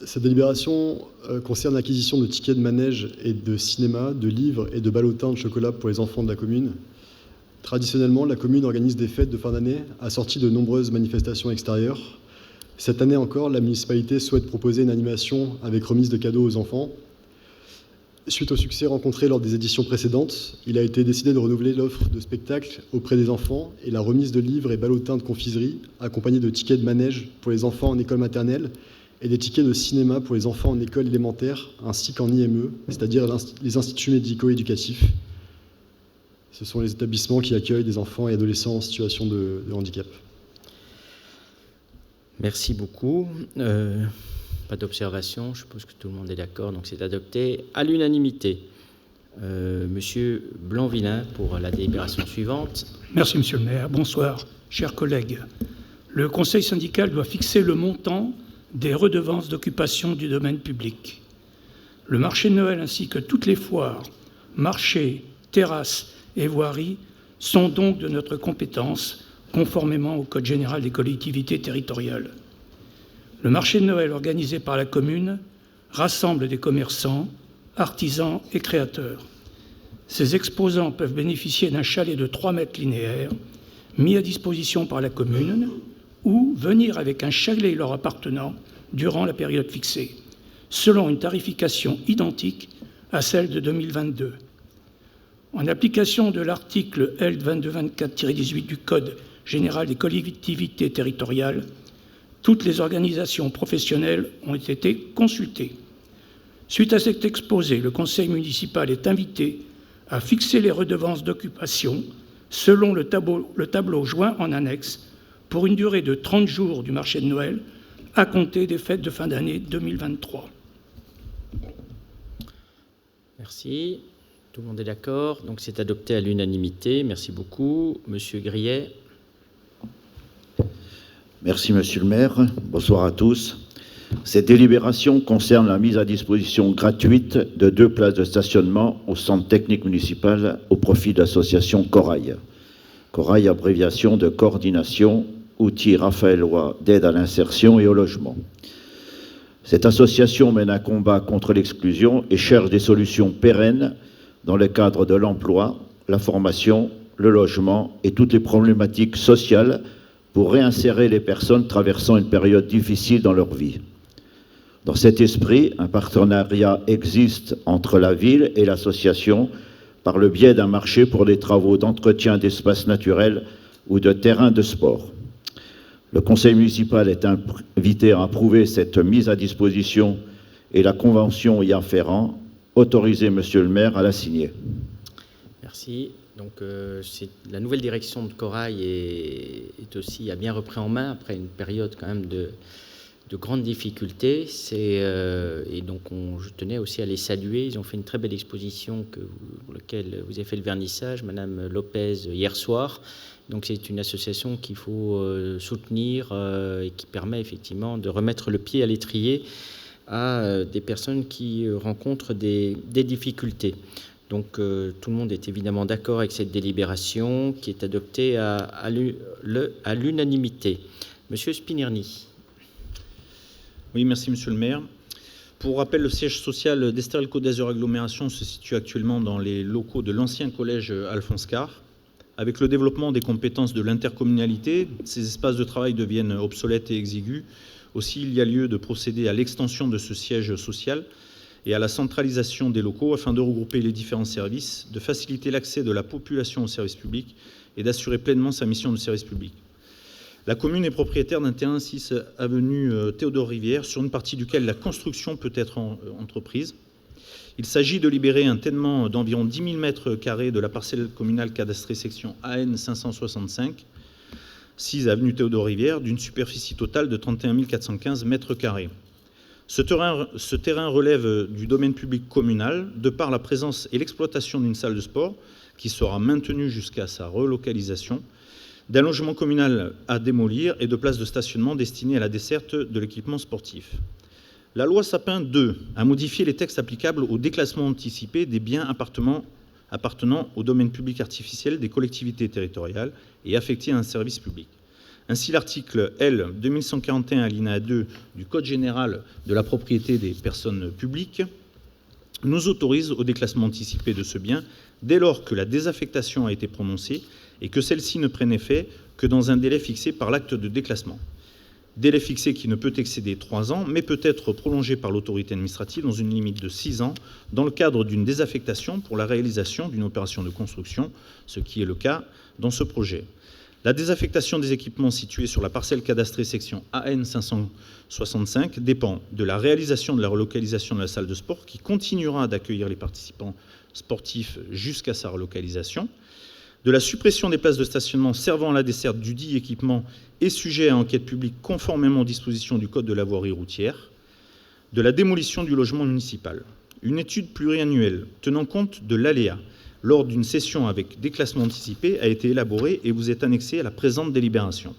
Cette délibération concerne l'acquisition de tickets de manège et de cinéma, de livres et de ballotins de chocolat pour les enfants de la commune. Traditionnellement, la commune organise des fêtes de fin d'année assorties de nombreuses manifestations extérieures. Cette année encore, la municipalité souhaite proposer une animation avec remise de cadeaux aux enfants. Suite au succès rencontré lors des éditions précédentes, il a été décidé de renouveler l'offre de spectacle auprès des enfants et la remise de livres et ballotins de confiserie, accompagnés de tickets de manège pour les enfants en école maternelle et des tickets de cinéma pour les enfants en école élémentaire, ainsi qu'en IME, c'est-à-dire les instituts médico-éducatifs. Ce sont les établissements qui accueillent des enfants et adolescents en situation de handicap. Merci beaucoup. Pas d'observation, je suppose que tout le monde est d'accord, donc c'est adopté à l'unanimité. Monsieur Blanc-Villain pour la délibération suivante. Merci, Monsieur le maire. Bonsoir, chers collègues. Le conseil syndical doit fixer le montant des redevances d'occupation du domaine public. Le marché de Noël ainsi que toutes les foires, marchés, terrasses et voiries sont donc de notre compétence, conformément au Code général des collectivités territoriales. Le marché de Noël organisé par la commune rassemble des commerçants, artisans et créateurs. Ces exposants peuvent bénéficier d'un chalet de 3 mètres linéaires mis à disposition par la commune ou venir avec un chalet leur appartenant durant la période fixée, selon une tarification identique à celle de 2022. En application de l'article L. 2224-18 du Code général des collectivités territoriales, toutes les organisations professionnelles ont été consultées. Suite à cet exposé, le conseil municipal est invité à fixer les redevances d'occupation selon le tableau joint en annexe pour une durée de 30 jours du marché de Noël à compter des fêtes de fin d'année 2023. Merci. Tout le monde est d'accord. Donc c'est adopté à l'unanimité. Merci beaucoup. Monsieur Grillet. Merci, Monsieur le maire. Bonsoir à tous. Cette délibération concerne la mise à disposition gratuite de 2 places de stationnement au centre technique municipal au profit de l'association Corail. Corail, abréviation de coordination, outil Raphaëlois d'aide à l'insertion et au logement. Cette association mène un combat contre l'exclusion et cherche des solutions pérennes dans le cadre de l'emploi, la formation, le logement et toutes les problématiques sociales pour réinsérer les personnes traversant une période difficile dans leur vie. Dans cet esprit, un partenariat existe entre la ville et l'association par le biais d'un marché pour des travaux d'entretien d'espaces naturels ou de terrains de sport. Le conseil municipal est invité à approuver cette mise à disposition et la convention y afférent. Autorisez, Monsieur le maire, à la signer. Merci. Donc, la nouvelle direction de Corail a bien repris en main après une période quand même de grandes difficultés. Et donc, je tenais aussi à les saluer. Ils ont fait une très belle exposition pour laquelle vous avez fait le vernissage, Madame Lopez, hier soir. Donc, c'est une association qu'il faut soutenir et qui permet effectivement de remettre le pied à l'étrier à des personnes qui rencontrent des difficultés. Donc tout le monde est évidemment d'accord avec cette délibération qui est adoptée à l'unanimité. Monsieur Spinirny. Oui, merci Monsieur le maire. Pour rappel, le siège social d'Estérel Côte d'Azur Agglomération se situe actuellement dans les locaux de l'ancien collège Alphonse Carr, Avec le développement des compétences de l'intercommunalité, ces espaces de travail deviennent obsolètes et exigus. Aussi, il y a lieu de procéder à l'extension de ce siège social et à la centralisation des locaux afin de regrouper les différents services, de faciliter l'accès de la population aux services publics et d'assurer pleinement sa mission de service public. La commune est propriétaire d'un terrain 6 avenue Théodore Rivière, sur une partie duquel la construction peut être entreprise. Il s'agit de libérer un tènement d'environ 10 000 m² de la parcelle communale cadastrée section AN 565, 6 avenue Théodore Rivière, d'une superficie totale de 31 415 m². Ce terrain relève du domaine public communal, de par la présence et l'exploitation d'une salle de sport, qui sera maintenue jusqu'à sa relocalisation, d'un logement communal à démolir et de places de stationnement destinées à la desserte de l'équipement sportif. La loi Sapin II a modifié les textes applicables au déclassement anticipé des biens appartenant au domaine public artificiel des collectivités territoriales et affectés à un service public. Ainsi, l'article L. 2141 alinéa 2 du Code général de la propriété des personnes publiques nous autorise au déclassement anticipé de ce bien dès lors que la désaffectation a été prononcée et que celle-ci ne prenne effet que dans un délai fixé par l'acte de déclassement. Délai fixé qui ne peut excéder 3 ans, mais peut être prolongé par l'autorité administrative dans une limite de 6 ans, dans le cadre d'une désaffectation pour la réalisation d'une opération de construction, ce qui est le cas dans ce projet. La désaffectation des équipements situés sur la parcelle cadastrée section AN 565 dépend de la réalisation de la relocalisation de la salle de sport, qui continuera d'accueillir les participants sportifs jusqu'à sa relocalisation, de la suppression des places de stationnement servant à la desserte du dit équipement et sujet à enquête publique conformément aux dispositions du Code de la voirie routière, de la démolition du logement municipal. Une étude pluriannuelle tenant compte de l'aléa lors d'une session avec déclassement anticipé a été élaborée et vous est annexée à la présente délibération.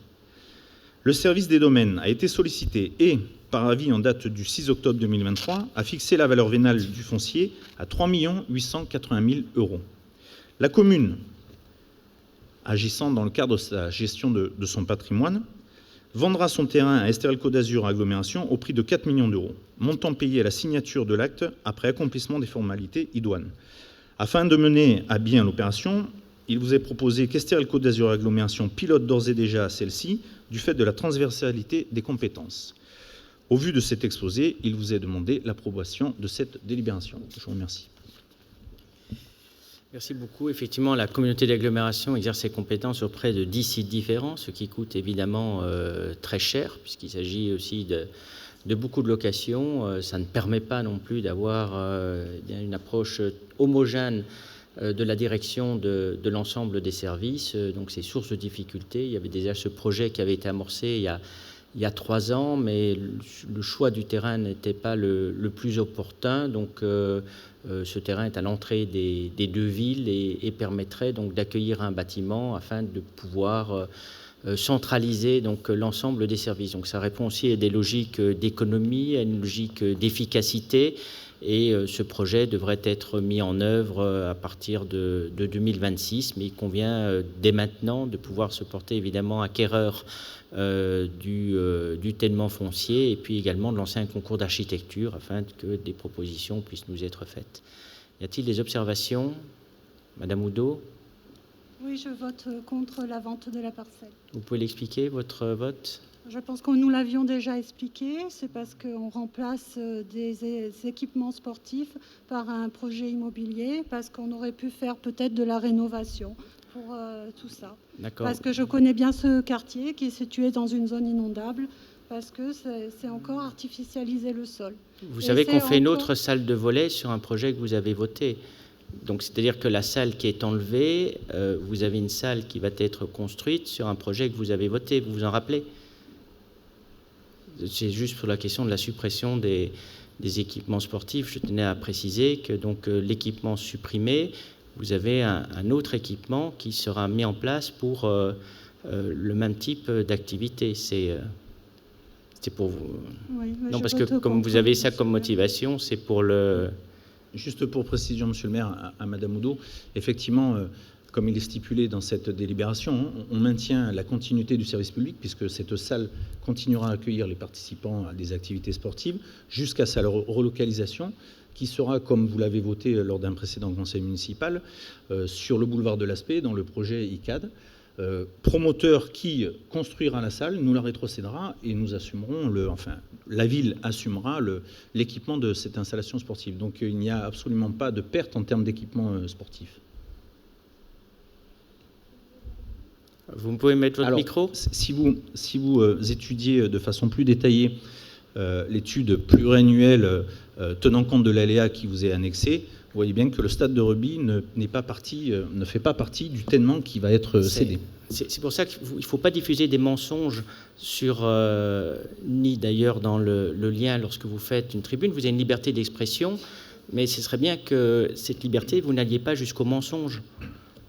Le service des domaines a été sollicité et, par avis en date du 6 octobre 2023, a fixé la valeur vénale du foncier à 3 880 000 €. La commune, agissant dans le cadre de sa gestion de son patrimoine, vendra son terrain à Estérel Côte d'Azur Agglomération au prix de 4 millions d'euros, montant payé à la signature de l'acte après accomplissement des formalités idoines. Afin de mener à bien l'opération, il vous est proposé qu'Estérel Côte d'Azur Agglomération pilote d'ores et déjà celle-ci du fait de la transversalité des compétences. Au vu de cet exposé, il vous est demandé l'approbation de cette délibération. Je vous remercie. Merci beaucoup. Effectivement, la communauté d'agglomération exerce ses compétences auprès de 10 sites différents, ce qui coûte évidemment très cher, puisqu'il s'agit aussi de beaucoup de locations. Ça ne permet pas non plus d'avoir une approche homogène de la direction de l'ensemble des services. Donc, c'est source de difficultés. Il y avait déjà ce projet qui avait été amorcé il y a 3 ans, mais le choix du terrain n'était pas le plus opportun. Donc, ce terrain est à l'entrée des 2 villes et permettrait donc d'accueillir un bâtiment afin de pouvoir centraliser donc l'ensemble des services. Donc, ça répond aussi à des logiques d'économie, à une logique d'efficacité. Et ce projet devrait être mis en œuvre à partir de 2026, mais il convient dès maintenant de pouvoir se porter évidemment acquéreur du tènement foncier et puis également de lancer un concours d'architecture afin que des propositions puissent nous être faites. Y a-t-il des observations? Madame Oudot? Oui, je vote contre la vente de la parcelle. Vous pouvez l'expliquer, votre vote? Je pense que nous l'avions déjà expliqué. C'est parce qu'on remplace des équipements sportifs par un projet immobilier, parce qu'on aurait pu faire peut-être de la rénovation pour tout ça. Parce que je connais bien ce quartier qui est situé dans une zone inondable, parce que c'est encore artificialiser le sol. Vous savez qu'on fait une autre salle de volley sur un projet que vous avez voté. Donc, c'est-à-dire que la salle qui est enlevée, vous avez une salle qui va être construite sur un projet que vous avez voté. Vous vous en rappelez? C'est juste pour la question de la suppression des équipements sportifs. Je tenais à préciser que donc l'équipement supprimé, vous avez un autre équipement qui sera mis en place pour le même type d'activité. C'est pour vous. Oui, non, parce que comme vous avez ça comme motivation, c'est pour le... Juste pour précision, Monsieur le maire, à Madame Oudot, effectivement, comme il est stipulé dans cette délibération, on maintient la continuité du service public puisque cette salle continuera à accueillir les participants à des activités sportives jusqu'à sa relocalisation qui sera, comme vous l'avez voté lors d'un précédent conseil municipal, sur le boulevard de l'Aspect, dans le projet ICAD. Promoteur qui construira la salle, nous la rétrocédera et nous assumerons, la ville assumera l'équipement de cette installation sportive. Donc il n'y a absolument pas de perte en termes d'équipement sportif. Vous pouvez mettre votre micro ? Si vous étudiez de façon plus détaillée l'étude pluriannuelle tenant compte de l'aléa qui vous est annexée, vous voyez bien que le stade de rugby ne fait pas partie du tènement qui va être cédé. C'est pour ça qu'il ne faut pas diffuser des mensonges ni d'ailleurs dans le lien lorsque vous faites une tribune. Vous avez une liberté d'expression, mais ce serait bien que cette liberté, vous n'alliez pas jusqu'au mensonge.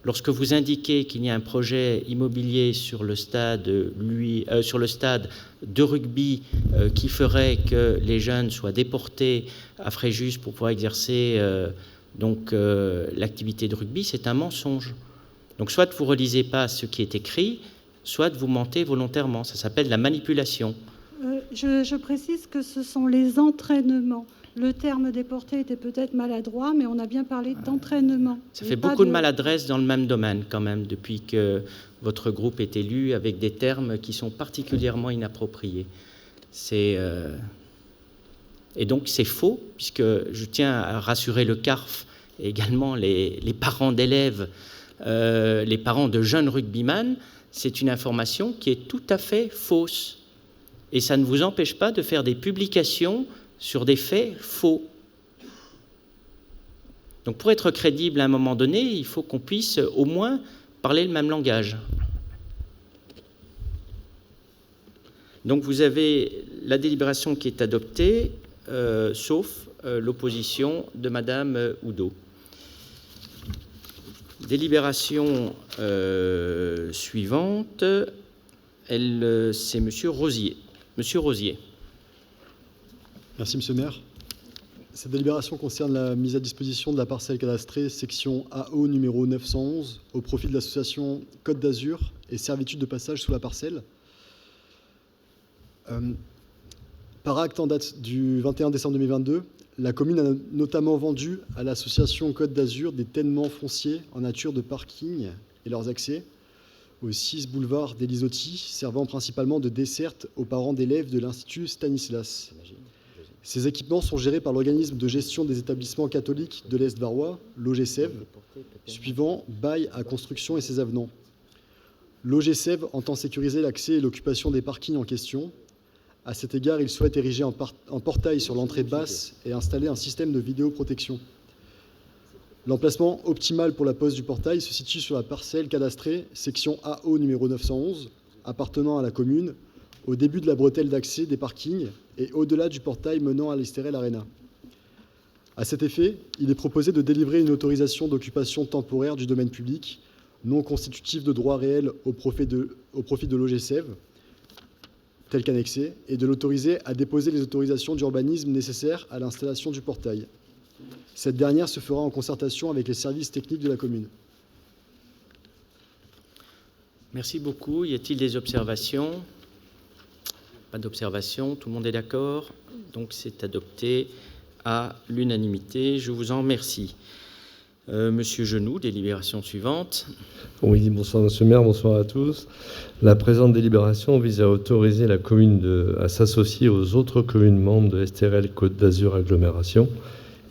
Lorsque vous indiquez qu'il y a un projet immobilier sur le stade de rugby qui ferait que les jeunes soient déportés à Fréjus pour pouvoir exercer l'activité de rugby, c'est un mensonge. Donc soit vous ne relisez pas ce qui est écrit, soit vous mentez volontairement. Ça s'appelle la manipulation. Je précise que ce sont les entraînements. Le terme déporté était peut-être maladroit, mais on a bien parlé d'entraînement. Ça fait beaucoup de maladresse dans le même domaine quand même, depuis que votre groupe est élu, avec des termes qui sont particulièrement inappropriés. Et donc c'est faux, puisque je tiens à rassurer le CARF et également les parents d'élèves, les parents de jeunes rugbyman, c'est une information qui est tout à fait fausse. Et ça ne vous empêche pas de faire des publications sur des faits faux. Donc pour être crédible à un moment donné, il faut qu'on puisse au moins parler le même langage. Donc vous avez la délibération qui est adoptée, sauf l'opposition de Madame Oudot. Délibération suivante, c'est Monsieur Rosier. Monsieur Rosier. Merci, Monsieur le maire. Cette délibération concerne la mise à disposition de la parcelle cadastrée section AO numéro 911 au profit de l'association Côte d'Azur et servitude de passage sous la parcelle. Par acte en date du 21 décembre 2022, la commune a notamment vendu à l'association Côte d'Azur des tènements fonciers en nature de parking et leurs accès au 6 boulevard d'Elisotti, servant principalement de desserte aux parents d'élèves de l'Institut Stanislas. Ces équipements sont gérés par l'organisme de gestion des établissements catholiques de l'Est varois, l'OGSEV, suivant bail à construction et ses avenants. L'OGSEV entend sécuriser l'accès et l'occupation des parkings en question. À cet égard, il souhaite ériger un portail sur l'entrée basse et installer un système de vidéoprotection. L'emplacement optimal pour la pose du portail se situe sur la parcelle cadastrée section AO numéro 911, appartenant à la commune, au début de la bretelle d'accès des parkings et au-delà du portail menant à l'Esterel Arena. À cet effet, il est proposé de délivrer une autorisation d'occupation temporaire du domaine public, non constitutive de droit réel au profit de l'OGSEV, tel qu'annexé, et de l'autoriser à déposer les autorisations d'urbanisme nécessaires à l'installation du portail. Cette dernière se fera en concertation avec les services techniques de la commune. Merci beaucoup. Y a-t-il des observations ? Pas d'observation. Tout le monde est d'accord ? Donc c'est adopté à l'unanimité. Je vous en remercie. Monsieur Genoux, délibération suivante. Oui, bonsoir Monsieur le maire, bonsoir à tous. La présente délibération vise à autoriser la commune à s'associer aux autres communes membres de STRL Côte d'Azur Agglomération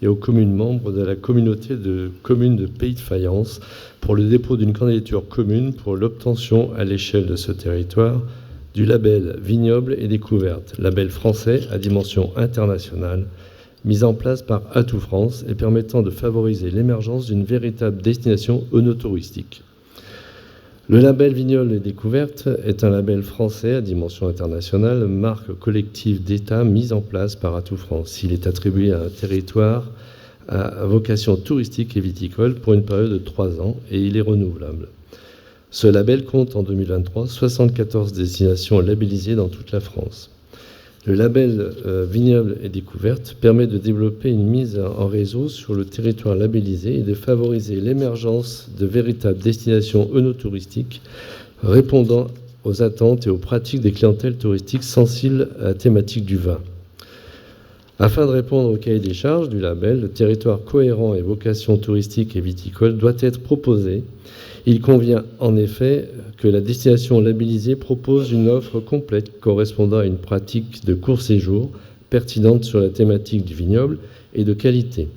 et aux communes membres de la communauté de communes de Pays de Fayence pour le dépôt d'une candidature commune pour l'obtention à l'échelle de ce territoire du label Vignoble et Découverte, label français à dimension internationale, mise en place par Atout France et permettant de favoriser l'émergence d'une véritable destination œnotouristique. Le label Vignoble et Découverte est un label français à dimension internationale, marque collective d'État mise en place par Atout France. Il est attribué à un territoire à vocation touristique et viticole pour une période de 3 ans et il est renouvelable. Ce label compte en 2023 74 destinations labellisées dans toute la France. Le label Vignoble et Découverte permet de développer une mise en réseau sur le territoire labellisé et de favoriser l'émergence de véritables destinations œnotouristiques répondant aux attentes et aux pratiques des clientèles touristiques sensibles à la thématique du vin. Afin de répondre au cahier des charges du label, le territoire cohérent et vocation touristique et viticole doit être proposé. Il convient en effet que la destination labellisée propose une offre complète correspondant à une pratique de court séjour pertinente sur la thématique du vignoble et de qualité.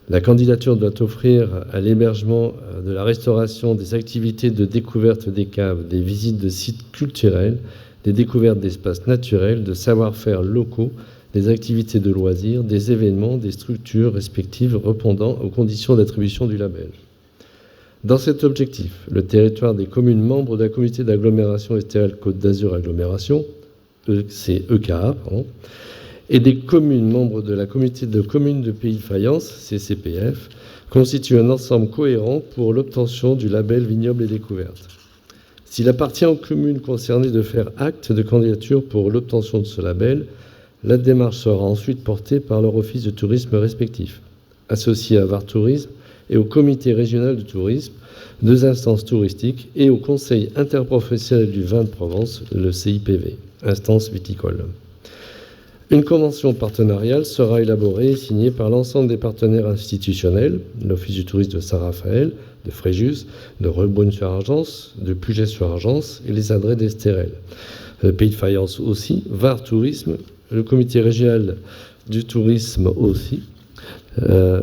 La candidature doit offrir à l'hébergement, de la restauration, des activités de découverte des caves, des visites de sites culturels, des découvertes d'espaces naturels, de savoir-faire locaux, des activités de loisirs, des événements, des structures respectives répondant aux conditions d'attribution du label. Dans cet objectif, le territoire des communes membres de la communauté d'agglomération Estérel Côte d'Azur Agglomération, c'est EKA, et des communes membres de la communauté de communes de Pays de Fayence, CCPF, constituent un ensemble cohérent pour l'obtention du label Vignoble et Découverte. S'il appartient aux communes concernées de faire acte de candidature pour l'obtention de ce label, la démarche sera ensuite portée par leur office de tourisme respectif, associé à VAR Tourisme et au comité régional de tourisme, 2 instances touristiques, et au conseil interprofessionnel du vin de Provence, le CIPV, instance viticole. Une convention partenariale sera élaborée et signée par l'ensemble des partenaires institutionnels, l'Office du tourisme de Saint-Raphaël, de Fréjus, de Roquebrune-sur-Argence, de Puget-sur-Argence et les adrets d'Estérel. Le Pays de Fayence aussi, VAR Tourisme, le comité régional du tourisme aussi.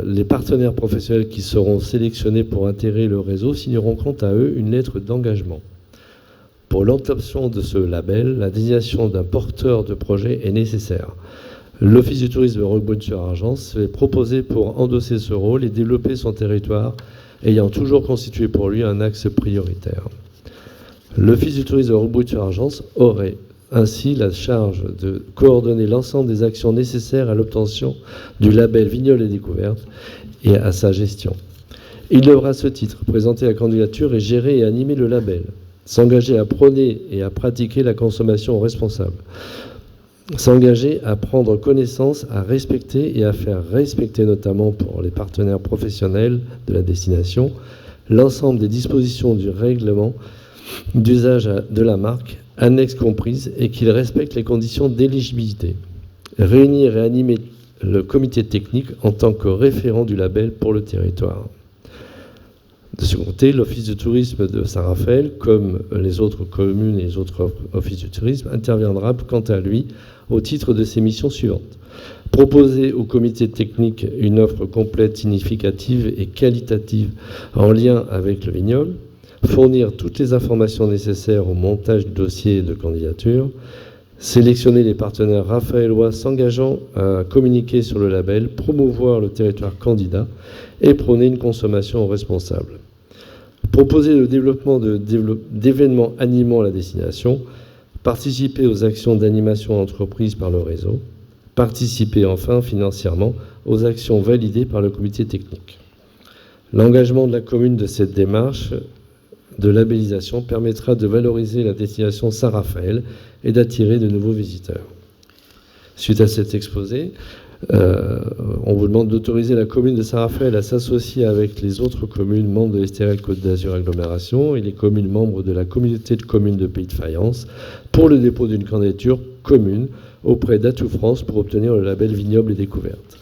Les partenaires professionnels qui seront sélectionnés pour intégrer le réseau signeront quant à eux une lettre d'engagement. Pour l'obtention de ce label, la désignation d'un porteur de projet est nécessaire. L'Office du tourisme de Roquebrune-sur-Argence est proposé pour endosser ce rôle et développer son territoire, ayant toujours constitué pour lui un axe prioritaire. L'Office du tourisme de Roquebrune-sur-Argence aurait ainsi la charge de coordonner l'ensemble des actions nécessaires à l'obtention du label Vignoble et Découverte et à sa gestion. Il devra à ce titre présenter la candidature et gérer et animer le label, s'engager à prôner et à pratiquer la consommation responsable, s'engager à prendre connaissance, à respecter et à faire respecter, notamment pour les partenaires professionnels de la destination, l'ensemble des dispositions du règlement d'usage de la marque, annexes comprises, et qu'il respecte les conditions d'éligibilité. Réunir et animer le comité technique en tant que référent du label pour le territoire. De ce côté, l'Office de tourisme de Saint-Raphaël, comme les autres communes et les autres offices du tourisme, interviendra quant à lui au titre de ses missions suivantes. Proposer au comité technique une offre complète, significative et qualitative en lien avec le vignoble, fournir toutes les informations nécessaires au montage du dossier de candidature, sélectionner les partenaires raphaélois s'engageant à communiquer sur le label, promouvoir le territoire candidat et prôner une consommation responsable. Proposer le développement d'événements animant la destination, participer aux actions d'animation entreprises par le réseau, participer enfin financièrement aux actions validées par le comité technique. L'engagement de la commune de cette démarche de labellisation permettra de valoriser la destination Saint-Raphaël et d'attirer de nouveaux visiteurs. Suite à cet exposé, on vous demande d'autoriser la commune de Saint-Raphaël à s'associer avec les autres communes membres de l'Estérel Côte d'Azur Agglomération et les communes membres de la communauté de communes de Pays de Fayence pour le dépôt d'une candidature commune auprès d'Atout France pour obtenir le label Vignoble et Découverte.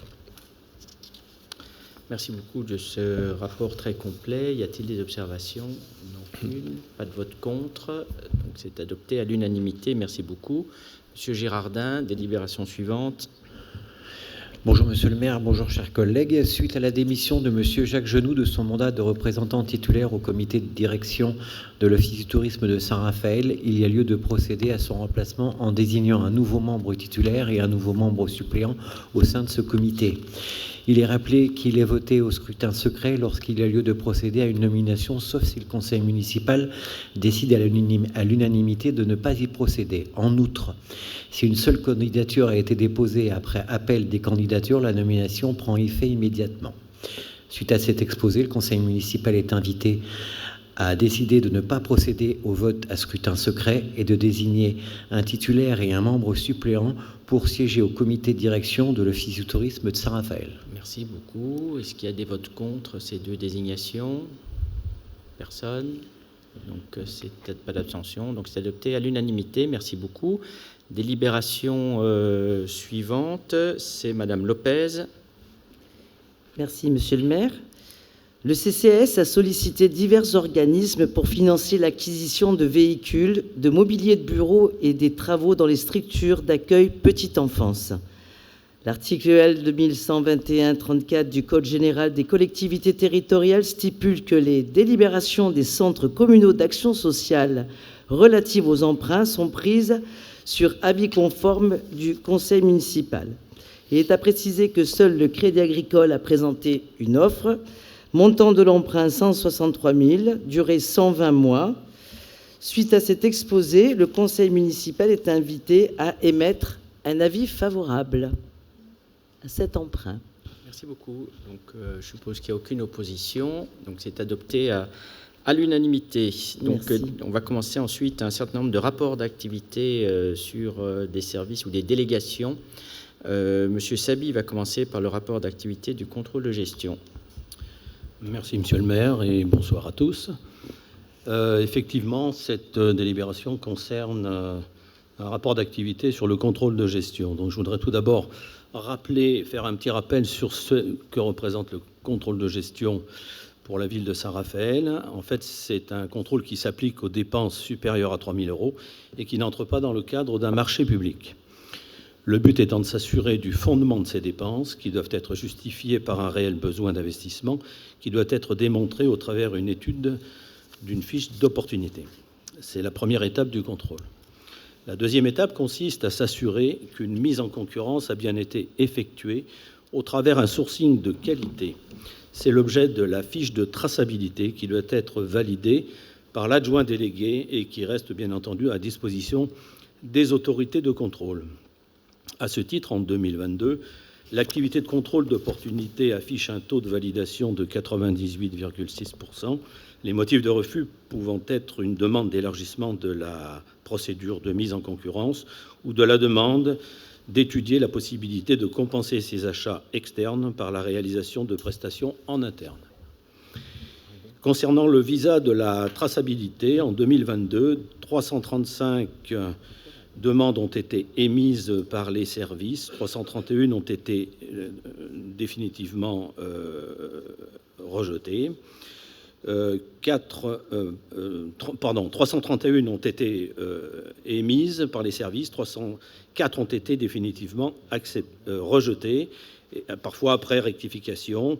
Merci beaucoup de ce rapport très complet. Y a-t-il des observations? Non plus. Pas de vote contre. Donc c'est adopté à l'unanimité. Merci beaucoup. Monsieur Girardin, délibération suivante. Bonjour Monsieur le maire, bonjour chers collègues. Suite à la démission de Monsieur Jacques Genoux de son mandat de représentant titulaire au comité de direction de l'Office du tourisme de Saint-Raphaël, il y a lieu de procéder à son remplacement en désignant un nouveau membre titulaire et un nouveau membre suppléant au sein de ce comité. Il est rappelé qu'il est voté au scrutin secret lorsqu'il y a lieu de procéder à une nomination, sauf si le conseil municipal décide à l'unanimité de ne pas y procéder. En outre, si une seule candidature a été déposée après appel des candidatures, la nomination prend effet immédiatement. Suite à cet exposé, le conseil municipal est invité à décider de ne pas procéder au vote à scrutin secret et de désigner un titulaire et un membre suppléant pour siéger au comité de direction de l'Office du tourisme de Saint-Raphaël. Merci beaucoup. Est-ce qu'il y a des votes contre ces deux désignations? Personne. Donc c'est peut-être pas d'abstention. Donc c'est adopté à l'unanimité. Merci beaucoup. Délibération suivante, c'est Madame Lopez. Merci, Monsieur le maire. Le CCAS a sollicité divers organismes pour financer l'acquisition de véhicules, de mobilier de bureau et des travaux dans les structures d'accueil petite enfance. L'article L 2121-34 du Code général des collectivités territoriales stipule que les délibérations des centres communaux d'action sociale relatives aux emprunts sont prises sur avis conforme du conseil municipal. Il est à préciser que seul le Crédit Agricole a présenté une offre. Montant de l'emprunt 163 000, durée 120 mois. Suite à cet exposé, le conseil municipal est invité à émettre un avis favorable à cet emprunt. Merci beaucoup. Donc, je suppose qu'il n'y a aucune opposition. Donc, c'est adopté à l'unanimité. Donc, on va commencer ensuite un certain nombre de rapports d'activité sur des services ou des délégations. Monsieur Sabi va commencer par le rapport d'activité du contrôle de gestion. Merci, Monsieur le maire, et bonsoir à tous. Effectivement, cette délibération concerne un rapport d'activité sur le contrôle de gestion. Donc, je voudrais tout d'abord faire un petit rappel sur ce que représente le contrôle de gestion pour la ville de Saint-Raphaël. En fait, c'est un contrôle qui s'applique aux dépenses supérieures à 3 000 € et qui n'entre pas dans le cadre d'un marché public. Le but étant de s'assurer du fondement de ces dépenses, qui doivent être justifiées par un réel besoin d'investissement, qui doit être démontré au travers d'une étude d'une fiche d'opportunité. C'est la première étape du contrôle. La deuxième étape consiste à s'assurer qu'une mise en concurrence a bien été effectuée au travers d'un sourcing de qualité. C'est l'objet de la fiche de traçabilité qui doit être validée par l'adjoint délégué et qui reste bien entendu à disposition des autorités de contrôle. À ce titre, en 2022, l'activité de contrôle d'opportunité affiche un taux de validation de 98,6%, les motifs de refus pouvant être une demande d'élargissement de la procédure de mise en concurrence ou de la demande d'étudier la possibilité de compenser ces achats externes par la réalisation de prestations en interne. Concernant le visa de la traçabilité, en 2022, 335 demandes ont été émises par les services, 331 ont été définitivement rejetées, 331 ont été émises par les services, 304 ont été définitivement rejetées, parfois après rectification,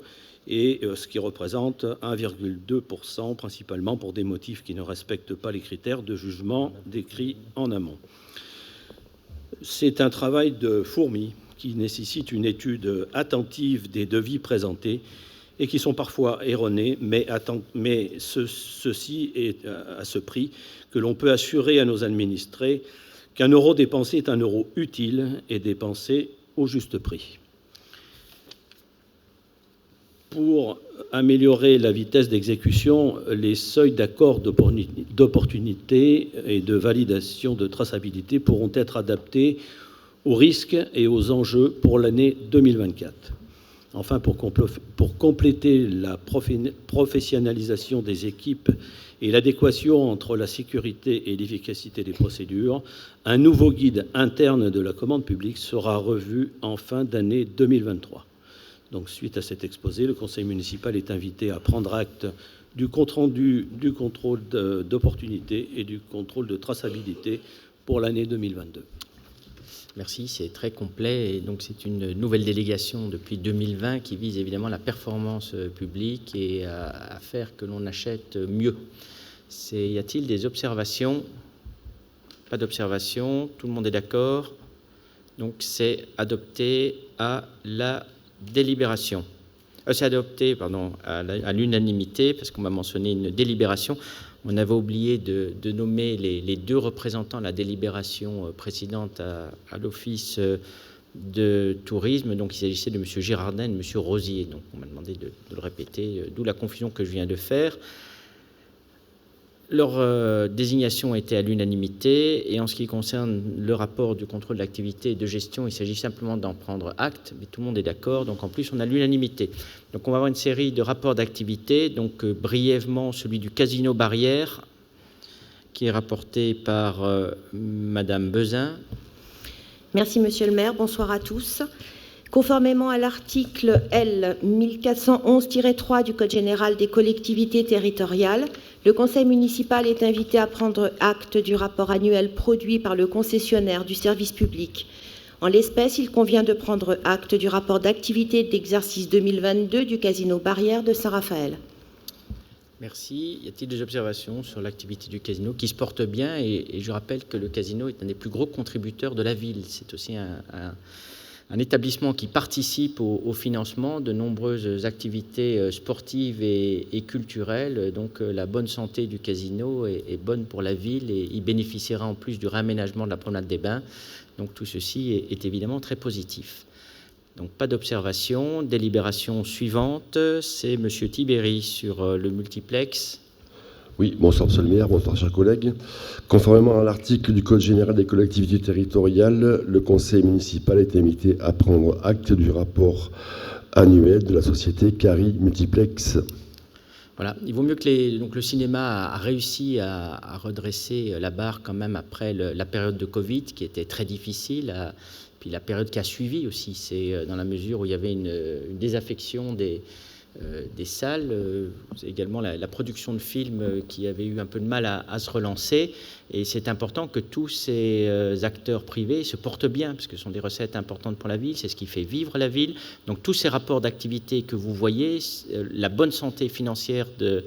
et ce qui représente 1,2%, principalement pour des motifs qui ne respectent pas les critères de jugement décrits en amont. C'est un travail de fourmi qui nécessite une étude attentive des devis présentés et qui sont parfois erronés, mais ceci est à ce prix que l'on peut assurer à nos administrés qu'un euro dépensé est un euro utile et dépensé au juste prix. Pour améliorer la vitesse d'exécution, les seuils d'accord d'opportunité et de validation de traçabilité pourront être adaptés aux risques et aux enjeux pour l'année 2024. Enfin, pour compléter la professionnalisation des équipes et l'adéquation entre la sécurité et l'efficacité des procédures, un nouveau guide interne de la commande publique sera revu en fin d'année 2023. Donc, suite à cet exposé, le conseil municipal est invité à prendre acte du compte-rendu du contrôle d'opportunité et du contrôle de traçabilité pour l'année 2022. Merci, c'est très complet. Et donc, c'est une nouvelle délégation depuis 2020 qui vise évidemment la performance publique et à faire que l'on achète mieux. Y a-t-il des observations? Pas d'observations. Tout le monde est d'accord. Donc, c'est adopté à la délibération. C'est adopté, pardon, à l'unanimité, parce qu'on m'a mentionné une délibération. On avait oublié de nommer les deux représentants de la délibération précédente à l'Office de tourisme. Donc, il s'agissait de M. Girardin et de M. Rosier. Donc, on m'a demandé de le répéter, d'où la confusion que je viens de faire. Leur désignation a été à l'unanimité, et en ce qui concerne le rapport du contrôle de l'activité et de gestion, il s'agit simplement d'en prendre acte, mais tout le monde est d'accord, donc en plus on a l'unanimité. Donc on va avoir une série de rapports d'activité, donc brièvement celui du Casino Barrière, qui est rapporté par Madame Bezin. Merci, Monsieur le maire. Bonsoir à tous. Conformément à l'article L. 1411-3 du Code général des collectivités territoriales, le conseil municipal est invité à prendre acte du rapport annuel produit par le concessionnaire du service public. En l'espèce, il convient de prendre acte du rapport d'activité d'exercice 2022 du Casino Barrière de Saint-Raphaël. Merci. Y a-t-il des observations sur l'activité du casino qui se porte bien et je rappelle que le casino est un des plus gros contributeurs de la ville. C'est aussi un établissement qui participe au financement de nombreuses activités sportives et culturelles. Donc la bonne santé du casino est bonne pour la ville et il bénéficiera en plus du réaménagement de la promenade des Bains. Donc tout ceci est évidemment très positif. Donc pas d'observation. Délibération suivante, c'est Monsieur Tibéri sur le multiplex. Oui, bonsoir Monsieur le maire, bonsoir chers collègues. Conformément à l'article du Code général des collectivités territoriales, le conseil municipal est invité à prendre acte du rapport annuel de la société Cari Multiplex. Voilà, il vaut mieux que donc le cinéma a réussi à redresser la barre quand même après la période de Covid qui était très difficile, puis la période qui a suivi aussi, c'est dans la mesure où il y avait une désaffection des salles, également la production de films qui avait eu un peu de mal à se relancer. Et c'est important que tous ces acteurs privés se portent bien, parce que ce sont des recettes importantes pour la ville, c'est ce qui fait vivre la ville. Donc tous ces rapports d'activité que vous voyez, la bonne santé financière de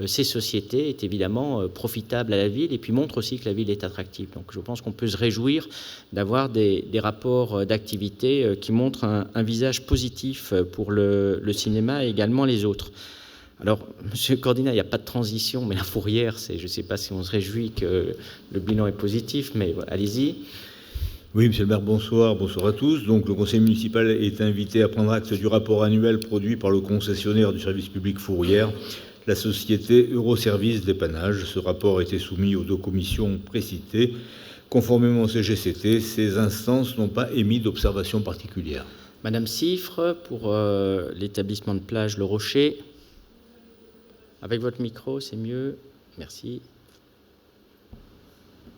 ces sociétés est évidemment profitable à la ville et puis montre aussi que la ville est attractive. Donc je pense qu'on peut se réjouir d'avoir des rapports d'activité qui montrent un visage positif pour le cinéma et également les autres. Alors, Monsieur Cordina, il n'y a pas de transition, mais la fourrière, je ne sais pas si on se réjouit que le bilan est positif, mais voilà, allez-y. Oui, Monsieur le maire, bonsoir, bonsoir à tous. Donc, le conseil municipal est invité à prendre acte du rapport annuel produit par le concessionnaire du service public fourrière, la société Euroservice dépannage. Ce rapport a été soumis aux deux commissions précitées. Conformément au CGCT, ces instances n'ont pas émis d'observation particulière. Madame Siffre, pour l'établissement de plage Le Rocher. Avec votre micro, c'est mieux. Merci.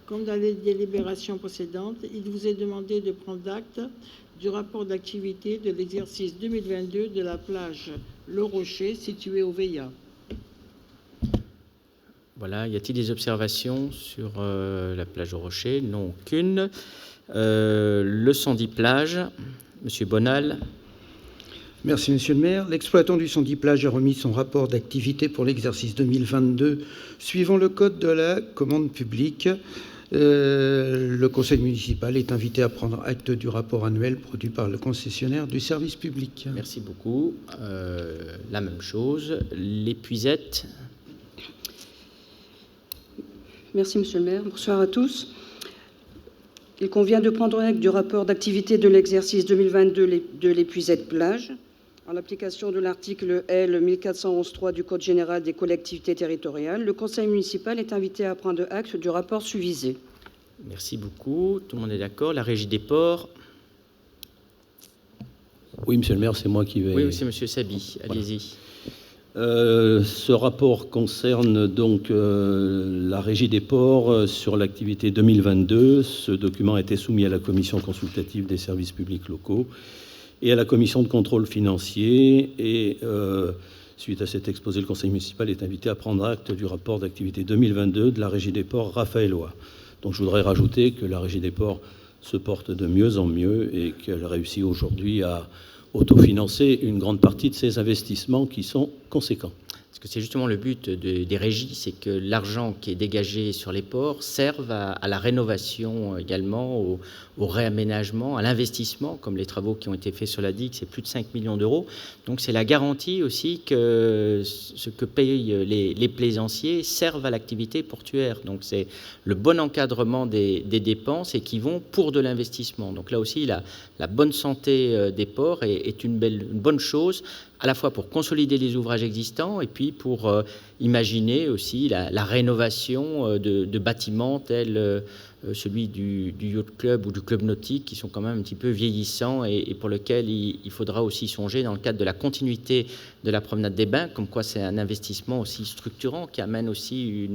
Comme dans les délibérations précédentes, il vous est demandé de prendre acte du rapport d'activité de l'exercice 2022 de la plage Le Rocher située au Veillat. Voilà, y a-t-il des observations sur la plage au Rocher? Non, aucune. Le 110 plage, Monsieur Bonal. Merci, Monsieur le maire. L'exploitant du 110 plage a remis son rapport d'activité pour l'exercice 2022 suivant le code de la commande publique. Le conseil municipal est invité à prendre acte du rapport annuel produit par le concessionnaire du service public. Merci beaucoup. La même chose. L'Épuisette. Merci, Monsieur le maire. Bonsoir à tous. Il convient de prendre acte du rapport d'activité de l'exercice 2022 de l'Épuisette plage. En l'application de l'article L. 1411-3 du Code général des collectivités territoriales, le conseil municipal est invité à prendre acte du rapport suivisé. Merci beaucoup. Tout le monde est d'accord. La régie des ports. Oui, Monsieur le maire, c'est moi qui vais... Oui, c'est Monsieur Sabi. Allez-y. Ce rapport concerne donc la régie des ports sur l'activité 2022. Ce document a été soumis à la commission consultative des services publics locaux et à la commission de contrôle financier. Et suite à cet exposé, le conseil municipal est invité à prendre acte du rapport d'activité 2022 de la régie des ports raphaélois. Donc je voudrais rajouter que la régie des ports se porte de mieux en mieux et qu'elle réussit aujourd'hui à autofinancer une grande partie de ces investissements qui sont conséquents. Parce que c'est justement le but des régies, c'est que l'argent qui est dégagé sur les ports serve à la rénovation également, au réaménagement, à l'investissement, comme les travaux qui ont été faits sur la digue, c'est plus de 5 millions d'euros. Donc c'est la garantie aussi que ce que payent les plaisanciers servent à l'activité portuaire. Donc c'est le bon encadrement des dépenses et qui vont pour de l'investissement. Donc là aussi, la bonne santé des ports est une bonne chose, à la fois pour consolider les ouvrages existants et puis pour imaginer aussi la rénovation de bâtiments tels celui du yacht club ou du club nautique qui sont quand même un petit peu vieillissants et pour lesquels il faudra aussi songer dans le cadre de la continuité de la promenade des Bains, comme quoi c'est un investissement aussi structurant qui amène aussi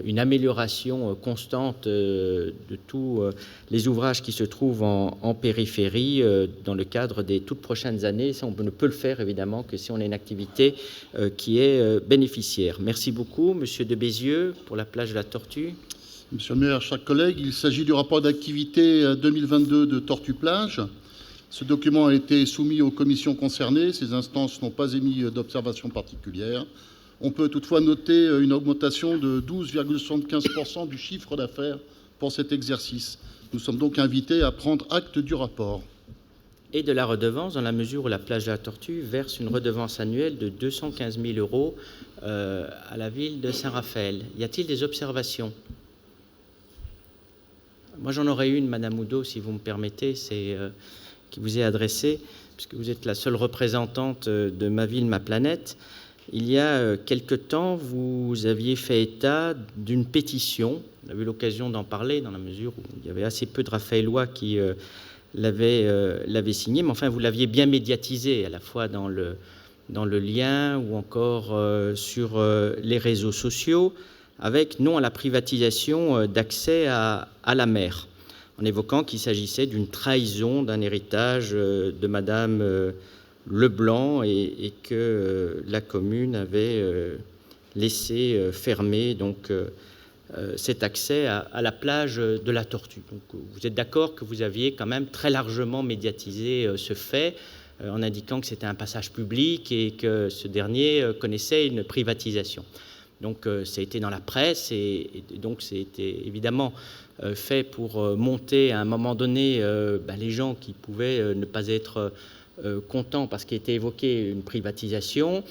une amélioration constante de tous les ouvrages qui se trouvent en périphérie dans le cadre des toutes prochaines années. Ça, on ne peut le faire évidemment que si on a une activité qui est bénéficiaire. Merci beaucoup, Monsieur de Bézieux, pour la plage de la Tortue. Monsieur le maire, chers collègues, il s'agit du rapport d'activité 2022 de Tortue Plage. Ce document a été soumis aux commissions concernées. Ces instances n'ont pas émis d'observation particulière. On peut toutefois noter une augmentation de 12,75% du chiffre d'affaires pour cet exercice. Nous sommes donc invités à prendre acte du rapport. Et de la redevance, dans la mesure où la plage de la Tortue verse une redevance annuelle de 215 000 € à la ville de Saint-Raphaël. Y a-t-il des observations ? Moi, j'en aurais une, Madame Oudot, si vous me permettez, qui vous est adressée, puisque vous êtes la seule représentante de Ma Ville, Ma Planète. Il y a quelque temps, vous aviez fait état d'une pétition. On a eu l'occasion d'en parler dans la mesure où il y avait assez peu de Raphaélois qui l'avaient signé, mais enfin, vous l'aviez bien médiatisé, à la fois dans le lien ou encore sur les réseaux sociaux, avec non à la privatisation d'accès à la mer, en évoquant qu'il s'agissait d'une trahison d'un héritage de Madame Leblanc et que la commune avait laissé fermer donc, cet accès à la plage de la Tortue. Donc, vous êtes d'accord que vous aviez quand même très largement médiatisé ce fait en indiquant que c'était un passage public et que ce dernier connaissait une privatisation. Donc ça a été dans la presse et donc c'était évidemment fait pour monter à un moment donné les gens qui pouvaient ne pas être contents parce qu'il était évoqué une privatisation,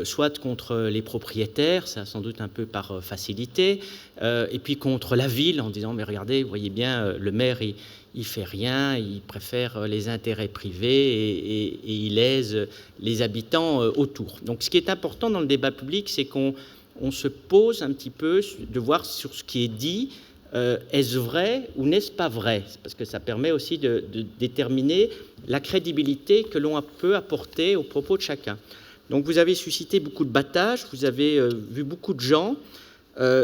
soit contre les propriétaires, ça sans doute un peu par facilité, et puis contre la ville en disant mais regardez, vous voyez bien, le maire il fait rien, il préfère les intérêts privés et il lèse les habitants autour. Donc ce qui est important dans le débat public, c'est qu'on se pose un petit peu de voir sur ce qui est dit, est-ce vrai ou n'est-ce pas vrai? Parce que ça permet aussi de déterminer la crédibilité que l'on peut apporter aux propos de chacun. Donc vous avez suscité beaucoup de battages, vous avez vu beaucoup de gens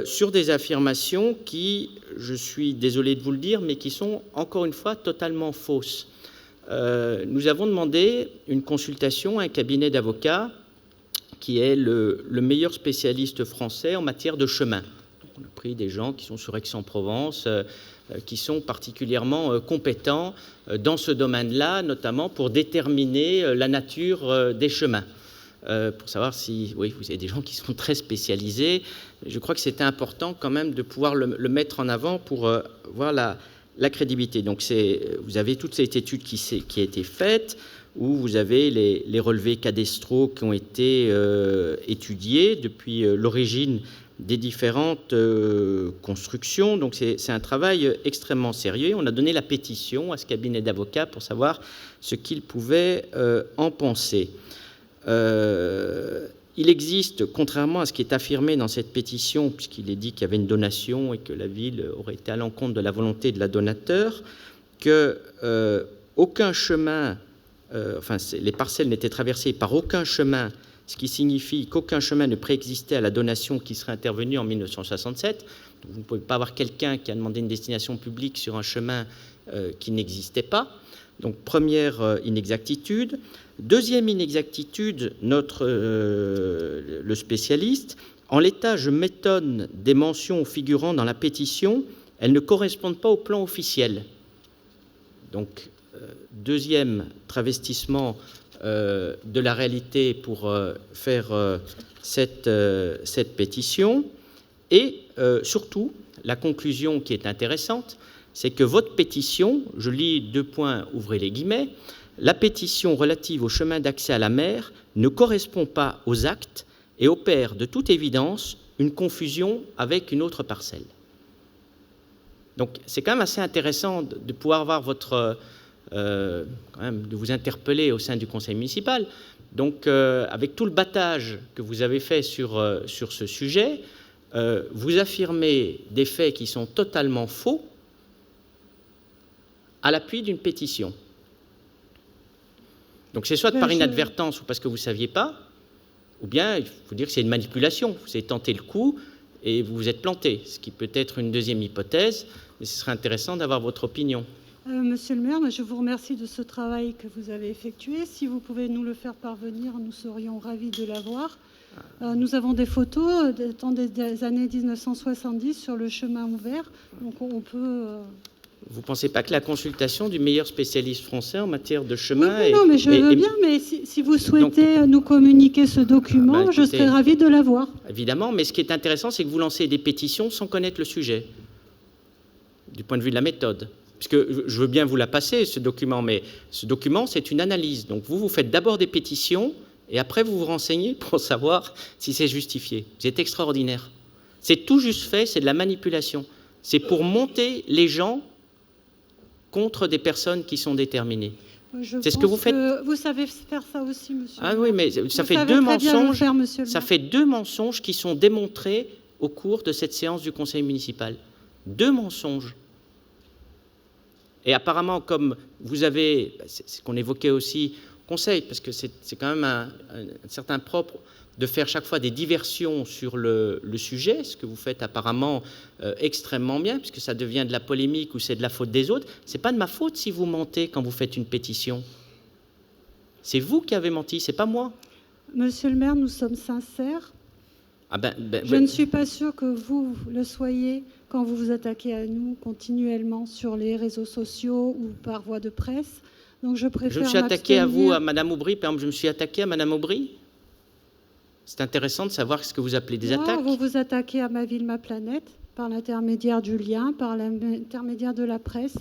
sur des affirmations qui, je suis désolé de vous le dire, mais qui sont encore une fois totalement fausses. Nous avons demandé une consultation à un cabinet d'avocats qui est le meilleur spécialiste français en matière de chemin. Donc on a pris des gens qui sont sur Aix-en-Provence, qui sont particulièrement compétents dans ce domaine-là, notamment pour déterminer la nature des chemins. Pour savoir si, oui, vous avez des gens qui sont très spécialisés. Je crois que c'était important quand même de pouvoir le mettre en avant pour voir la crédibilité. Donc vous avez toute cette étude qui a été faite, où vous avez les relevés cadastraux qui ont été étudiés depuis l'origine des différentes constructions. Donc c'est un travail extrêmement sérieux. On a donné la pétition à ce cabinet d'avocats pour savoir ce qu'il pouvait en penser. Il existe, contrairement à ce qui est affirmé dans cette pétition, puisqu'il est dit qu'il y avait une donation et que la ville aurait été à l'encontre de la volonté de la donateur, que aucun chemin, les parcelles n'étaient traversées par aucun chemin, ce qui signifie qu'aucun chemin ne préexistait à la donation qui serait intervenue en 1967. Donc, vous ne pouvez pas avoir quelqu'un qui a demandé une destination publique sur un chemin qui n'existait pas. Donc, première inexactitude. Deuxième inexactitude, le spécialiste, en l'état, je m'étonne des mentions figurant dans la pétition, elles ne correspondent pas au plan officiel. Donc, deuxième travestissement de la réalité pour faire cette pétition. Et surtout, la conclusion qui est intéressante, c'est que votre pétition, je lis 2 points, ouvrez les guillemets, la pétition relative au chemin d'accès à la mer ne correspond pas aux actes et opère de toute évidence une confusion avec une autre parcelle. Donc c'est quand même assez intéressant de pouvoir avoir votre... quand même, de vous interpeller au sein du conseil municipal. Donc avec tout le battage que vous avez fait sur ce sujet, vous affirmez des faits qui sont totalement faux à l'appui d'une pétition. Donc c'est soit par inadvertance ou parce que vous ne saviez pas, ou bien il faut dire que c'est une manipulation. Vous avez tenté le coup et vous vous êtes planté, ce qui peut être une deuxième hypothèse, mais ce serait intéressant d'avoir votre opinion. Monsieur le maire, je vous remercie de ce travail que vous avez effectué. Si vous pouvez nous le faire parvenir, nous serions ravis de l'avoir. Nous avons des photos datant des années 1970 sur le chemin ouvert, donc on peut... Vous ne pensez pas que la consultation du meilleur spécialiste français en matière de chemin... Oui, non, mais je veux bien, mais si vous souhaitez nous communiquer ce document, écoutez, je serais ravie de l'avoir. Évidemment, mais ce qui est intéressant, c'est que vous lancez des pétitions sans connaître le sujet, du point de vue de la méthode. Parce que je veux bien vous la passer, ce document, mais ce document, c'est une analyse. Donc vous faites d'abord des pétitions, et après vous vous renseignez pour savoir si c'est justifié. Vous êtes extraordinaire. C'est tout juste fait, c'est de la manipulation. C'est pour monter les gens contre des personnes qui sont déterminées. C'est ce que vous faites. Vous savez faire ça aussi, monsieur. Ah oui, mais ça fait deux mensonges. Ça fait 2 mensonges qui sont démontrés au cours de cette séance du conseil municipal. 2 mensonges. Et apparemment, comme vous avez, c'est ce qu'on évoquait aussi au conseil, parce que c'est quand même un certain propre de faire chaque fois des diversions sur le sujet, ce que vous faites apparemment extrêmement bien, puisque ça devient de la polémique ou c'est de la faute des autres. Ce n'est pas de ma faute si vous mentez quand vous faites une pétition. C'est vous qui avez menti, ce n'est pas moi. Monsieur le maire, nous sommes sincères. Je ne suis pas sûre que vous le soyez quand vous vous attaquez à nous continuellement sur les réseaux sociaux ou par voie de presse. Donc je préfère. Je me suis attaqué à vous, à Madame Aubry, par exemple, je me suis attaqué à Madame Aubry. C'est intéressant de savoir ce que vous appelez des attaques. Vous vous attaquez à ma ville, ma planète, par l'intermédiaire du lien, par l'intermédiaire de la presse.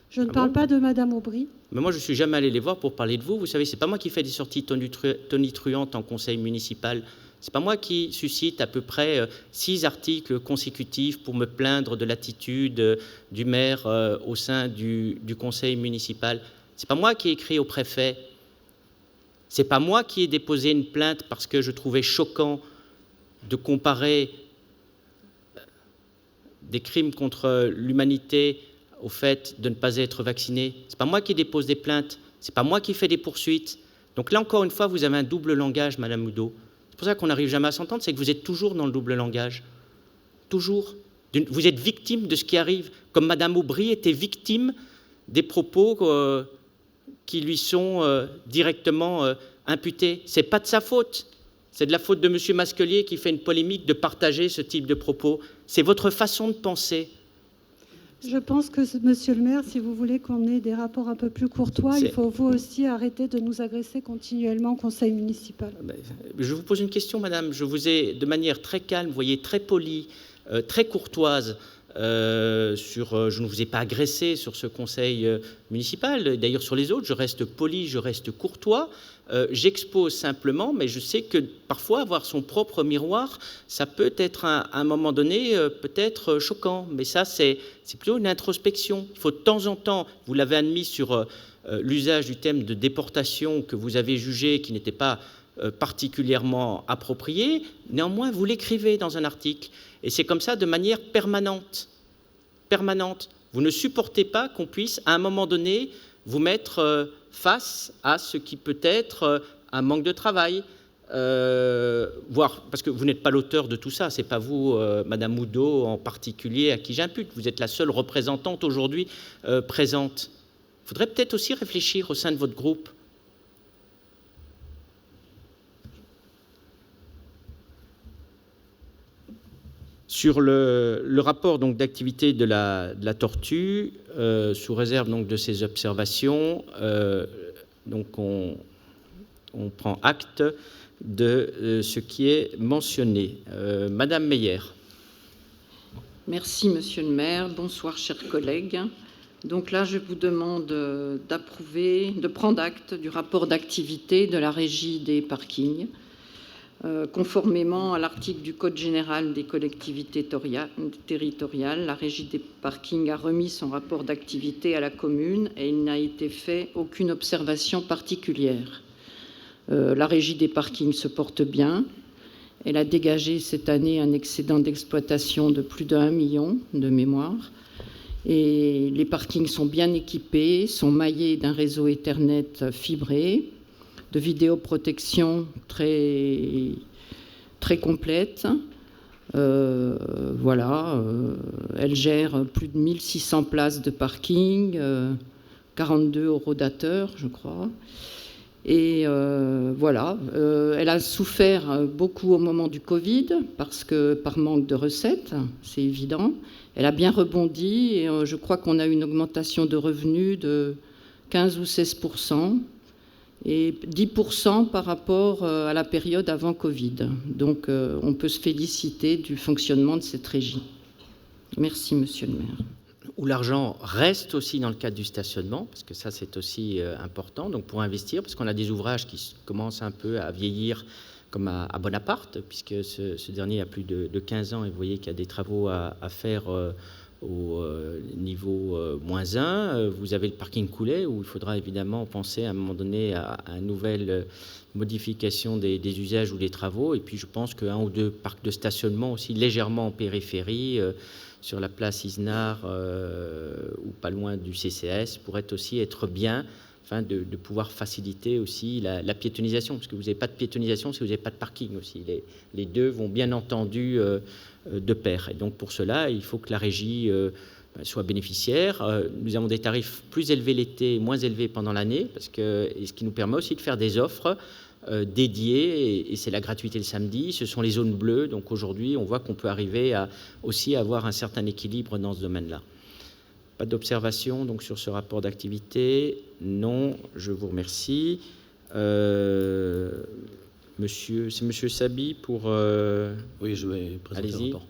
Je ne parle pas de Madame Aubry. Mais moi, je ne suis jamais allé les voir pour parler de vous. Vous savez, ce n'est pas moi qui fais des sorties tonitruantes en conseil municipal. Ce n'est pas moi qui suscite à peu près 6 articles consécutifs pour me plaindre de l'attitude du maire au sein du conseil municipal. Ce n'est pas moi qui ai écrit au préfet. Ce n'est pas moi qui ai déposé une plainte parce que je trouvais choquant de comparer des crimes contre l'humanité au fait de ne pas être vacciné. Ce n'est pas moi qui dépose des plaintes. Ce n'est pas moi qui fais des poursuites. Donc là, encore une fois, vous avez un double langage, Madame Oudot. C'est pour ça qu'on n'arrive jamais à s'entendre, c'est que vous êtes toujours dans le double langage. Toujours. Vous êtes victime de ce qui arrive, comme Madame Aubry était victime des propos qui lui sont directement imputés. Ce n'est pas de sa faute. C'est de la faute de M. Masquelier qui fait une polémique de partager ce type de propos. C'est votre façon de penser. Je pense que, monsieur le maire, si vous voulez qu'on ait des rapports un peu plus courtois, il faut vous aussi arrêter de nous agresser continuellement au conseil municipal. Je vous pose une question, madame. Je vous ai, de manière très calme, vous voyez, très polie, très courtoise, je ne vous ai pas agressé sur ce conseil municipal. D'ailleurs, sur les autres, je reste poli, je reste courtois. J'expose simplement, mais je sais que parfois, avoir son propre miroir, ça peut être à un moment donné peut-être choquant. Mais ça, c'est plutôt une introspection. Il faut de temps en temps, vous l'avez admis sur l'usage du thème de déportation que vous avez jugé qui n'était pas particulièrement approprié. Néanmoins, vous l'écrivez dans un article. Et c'est comme ça de manière permanente. Permanente. Vous ne supportez pas qu'on puisse, à un moment donné, vous mettre face à ce qui peut être un manque de travail, voire, parce que vous n'êtes pas l'auteur de tout ça, c'est pas vous, Madame Oudot en particulier, à qui j'impute, vous êtes la seule représentante aujourd'hui présente. Il faudrait peut-être aussi réfléchir au sein de votre groupe. Sur le rapport d'activité de la tortue, sous réserve donc, de ces observations, donc on prend acte de ce qui est mentionné. Madame Meyer. Merci, Monsieur le maire. Bonsoir, chers collègues. Donc là, je vous demande d'approuver, de prendre acte du rapport d'activité de la régie des parkings. Conformément à l'article du Code général des collectivités territoriales, la régie des parkings a remis son rapport d'activité à la commune et il n'a été fait aucune observation particulière. La régie des parkings se porte bien. Elle a dégagé cette année un excédent d'exploitation de plus d'1 million de mémoire. Et les parkings sont bien équipés, sont maillés d'un réseau Ethernet fibré, de vidéoprotection très complète. Voilà, elle gère plus de 1600 places de parking, 42 eurodateurs, je crois. Et voilà, elle a souffert beaucoup au moment du Covid, parce que par manque de recettes, c'est évident. Elle a bien rebondi, et je crois qu'on a une augmentation de revenus de 15 ou 16%, et 10% par rapport à la période avant Covid. Donc on peut se féliciter du fonctionnement de cette régie. Merci, monsieur le maire. Où l'argent reste aussi dans le cadre du stationnement, parce que ça c'est aussi important, donc pour investir, parce qu'on a des ouvrages qui commencent un peu à vieillir, comme à Bonaparte, puisque ce dernier a plus de 15 ans, et vous voyez qu'il y a des travaux à faire au niveau -1. Vous avez le parking Coulet, où il faudra évidemment penser à un moment donné à une nouvelle modification des usages ou des travaux, et puis je pense qu'un ou deux parcs de stationnement aussi légèrement en périphérie, sur la place Isnard ou pas loin du CCS, pourrait aussi être bien, afin de pouvoir faciliter aussi la piétonisation, parce que vous n'avez pas de piétonisation si vous n'avez pas de parking aussi. Les deux vont bien entendu de pair. Et donc pour cela, il faut que la régie soit bénéficiaire. Nous avons des tarifs plus élevés l'été et moins élevés pendant l'année, ce qui nous permet aussi de faire des offres dédiées, et c'est la gratuité le samedi, ce sont les zones bleues. Donc aujourd'hui, on voit qu'on peut arriver à aussi avoir un certain équilibre dans ce domaine-là. Pas d'observation donc sur ce rapport d'activité? Non, je vous remercie. C'est Monsieur Sabi pour... Oui, je vais présenter le allez-y. rapport.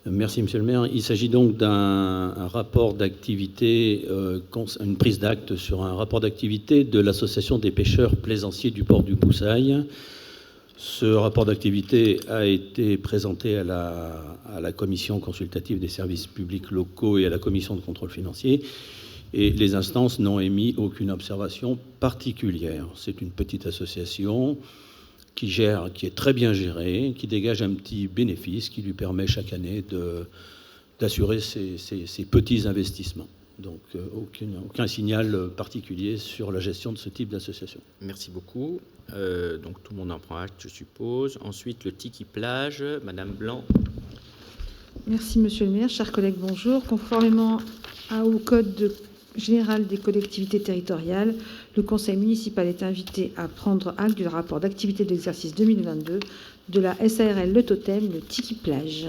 Merci, monsieur le maire. Il s'agit donc d'un rapport d'activité, une prise d'acte sur un rapport d'activité de l'Association des pêcheurs plaisanciers du port du Boussailles. Ce rapport d'activité a été présenté à la commission consultative des services publics locaux et à la commission de contrôle financier, et les instances n'ont émis aucune observation particulière. C'est une petite association qui est très bien gérée, qui dégage un petit bénéfice qui lui permet chaque année d'assurer ses petits investissements. Donc aucun signal particulier sur la gestion de ce type d'association. Merci beaucoup. Donc tout le monde en prend acte, je suppose. Ensuite, le Tiki Plage, Madame Blanc. Merci, monsieur le maire. Chers collègues, bonjour. Conformément au Code général des collectivités territoriales, le conseil municipal est invité à prendre acte du rapport d'activité de l'exercice 2022 de la SARL Le Totem, le Tiki Plage.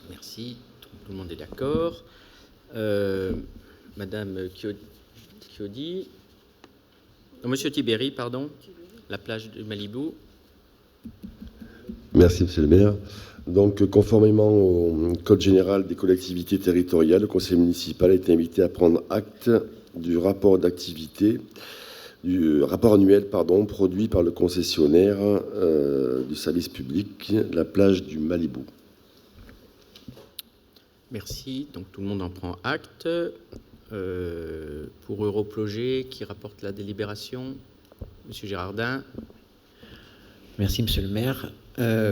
Merci. Tout le monde est d'accord. Madame Chiodi. Non, Monsieur Tibéri, pardon. La plage de Malibu. Merci, monsieur le maire. Donc, conformément au Code général des collectivités territoriales, le conseil municipal est invité à prendre acte du rapport d'activité, du rapport annuel, produit par le concessionnaire du service public, la plage du Malibu. Merci. Donc, tout le monde en prend acte. Pour Europrojet, qui rapporte la délibération, Monsieur Gérardin. Merci, monsieur le maire.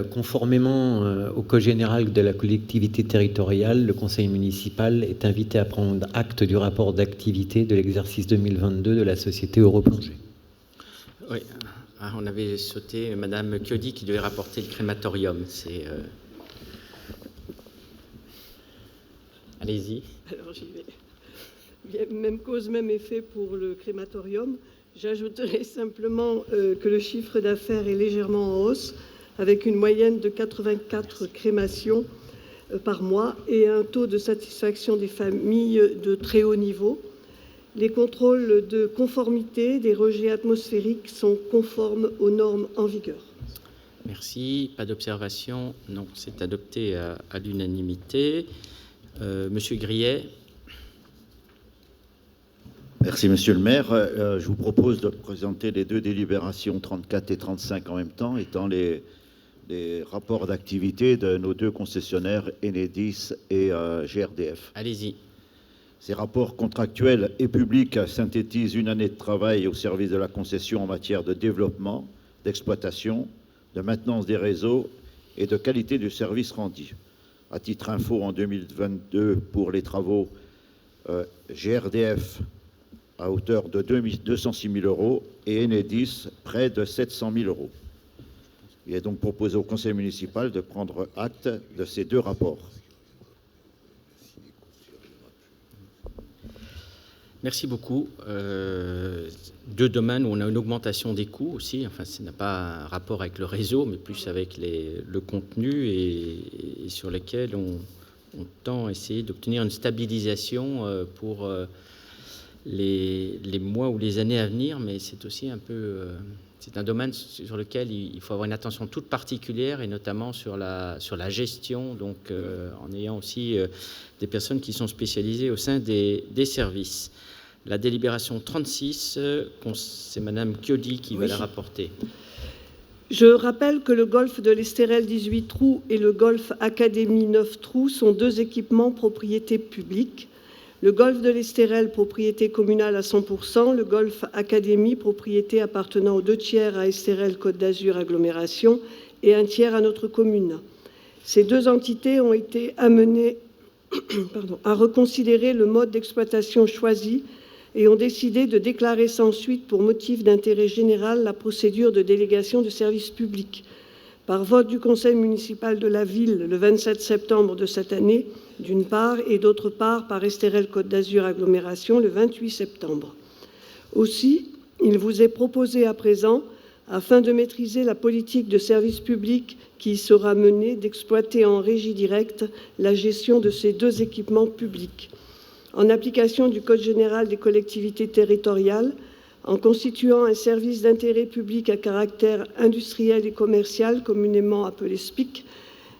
Conformément au Code général de la collectivité territoriale, le conseil municipal est invité à prendre acte du rapport d'activité de l'exercice 2022 de la société Europlongée. Oui, on avait sauté Madame Chiodi qui devait rapporter le crématorium. Allez-y. Alors j'y vais. Même cause, même effet pour le crématorium. J'ajouterai simplement que le chiffre d'affaires est légèrement en hausse, avec une moyenne de 84 crémations par mois et un taux de satisfaction des familles de très haut niveau. Les contrôles de conformité des rejets atmosphériques sont conformes aux normes en vigueur. Merci. Pas d'observation. Non, c'est adopté à l'unanimité. Monsieur Grillet. Merci, monsieur le maire. Je vous propose de présenter les deux délibérations 34 et 35 en même temps, étant les rapports d'activité de nos deux concessionnaires Enedis et GRDF. Allez-y. Ces rapports contractuels et publics synthétisent une année de travail au service de la concession en matière de développement, d'exploitation, de maintenance des réseaux et de qualité du service rendu. À titre info, en 2022, pour les travaux GRDF à hauteur de 206 000 € et Enedis près de 700 000 €. Il est donc proposé au conseil municipal de prendre acte de ces deux rapports. Merci beaucoup. Deux domaines où on a une augmentation des coûts aussi. Enfin, ça n'a pas un rapport avec le réseau, mais plus avec le contenu et sur lesquels on tend à essayer d'obtenir une stabilisation pour les mois ou les années à venir. Mais c'est aussi un peu... c'est un domaine sur lequel il faut avoir une attention toute particulière, et notamment sur la gestion, donc en ayant aussi des personnes qui sont spécialisées au sein des services. La délibération 36, c'est Madame Chiodi qui va la rapporter. Je rappelle que le golf de l'Estérel 18 trous et le golf Académie 9 trous sont deux équipements propriété publique. Le golf de l'Estérel, propriété communale à 100%, le golf Académie, propriété appartenant aux 2/3 à Estérel Côte d'Azur Agglomération et 1/3 à notre commune. Ces deux entités ont été amenées à reconsidérer le mode d'exploitation choisi et ont décidé de déclarer sans suite pour motif d'intérêt général la procédure de délégation de service public. Par vote du conseil municipal de la ville le 27 septembre de cette année, d'une part, et d'autre part par Estérel Côte d'Azur Agglomération le 28 septembre. Aussi, il vous est proposé à présent, afin de maîtriser la politique de service public qui y sera menée, d'exploiter en régie directe la gestion de ces deux équipements publics. En application du Code général des collectivités territoriales, en constituant un service d'intérêt public à caractère industriel et commercial, communément appelé SPIC,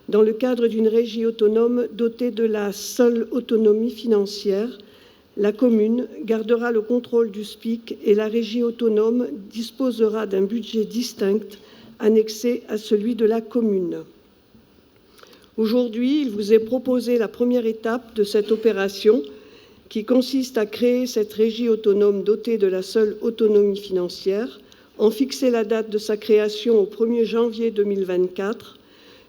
dans le cadre d'une régie autonome dotée de la seule autonomie financière, la commune gardera le contrôle du SPIC et la régie autonome disposera d'un budget distinct annexé à celui de la commune. Aujourd'hui, il vous est proposé la première étape de cette opération qui consiste à créer cette régie autonome dotée de la seule autonomie financière, en fixer la date de sa création au 1er janvier 2024.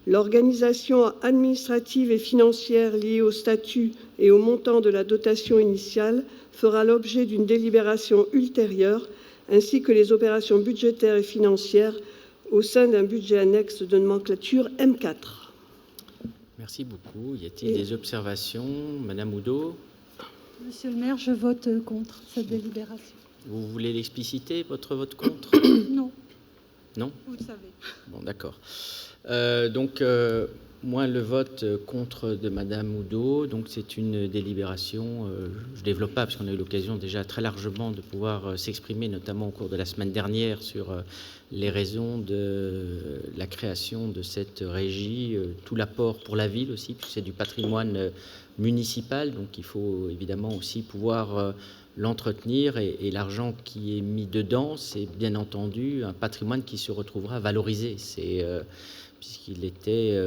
L'organisation administrative et financière liée au statut et au montant de la dotation initiale fera l'objet d'une délibération ultérieure, ainsi que les opérations budgétaires et financières au sein d'un budget annexe de nomenclature M4. Merci beaucoup. Y a-t-il des observations? Madame Oudot? Monsieur le maire, je vote contre cette délibération. Vous voulez l'expliciter, votre vote contre? Non. Non? Vous le savez. Bon, d'accord. Moi, le vote contre de Madame Oudot, donc c'est une délibération, je ne développe pas parce qu'on a eu l'occasion déjà très largement de pouvoir s'exprimer, notamment au cours de la semaine dernière, sur les raisons de la création de cette régie, tout l'apport pour la ville aussi, puisque c'est du patrimoine municipal, donc il faut évidemment aussi pouvoir l'entretenir, et l'argent qui est mis dedans, c'est bien entendu un patrimoine qui se retrouvera valorisé. C'est puisqu'il était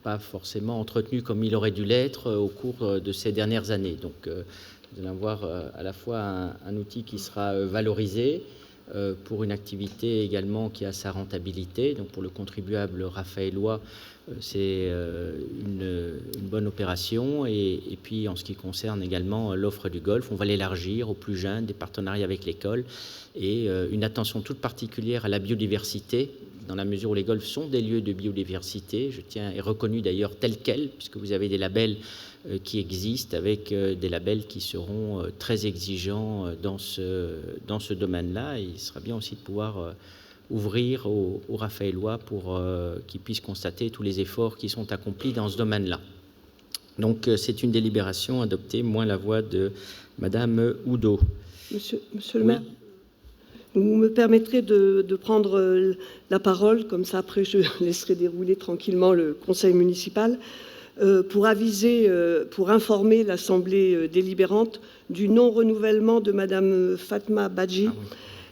pas forcément entretenu comme il aurait dû l'être au cours de ces dernières années. Donc, vous allez avoir à la fois un outil qui sera valorisé pour une activité également qui a sa rentabilité. Donc, pour le contribuable raphaélois, c'est une bonne opération. Et puis, en ce qui concerne également l'offre du golf, on va l'élargir aux plus jeunes, des partenariats avec l'école et une attention toute particulière à la biodiversité, dans la mesure où les golfs sont des lieux de biodiversité, je tiens, et reconnus d'ailleurs tels quels, puisque vous avez des labels qui existent, avec des labels qui seront très exigeants dans ce domaine-là. Et il sera bien aussi de pouvoir ouvrir aux Raphaélois pour qu'ils puissent constater tous les efforts qui sont accomplis dans ce domaine-là. Donc c'est une délibération adoptée, moins la voix de Madame Oudot. Monsieur le maire, vous me permettrez de prendre la parole, comme ça après je laisserai dérouler tranquillement le conseil municipal, pour aviser, pour informer l'Assemblée délibérante du non-renouvellement de Madame Fatma Badji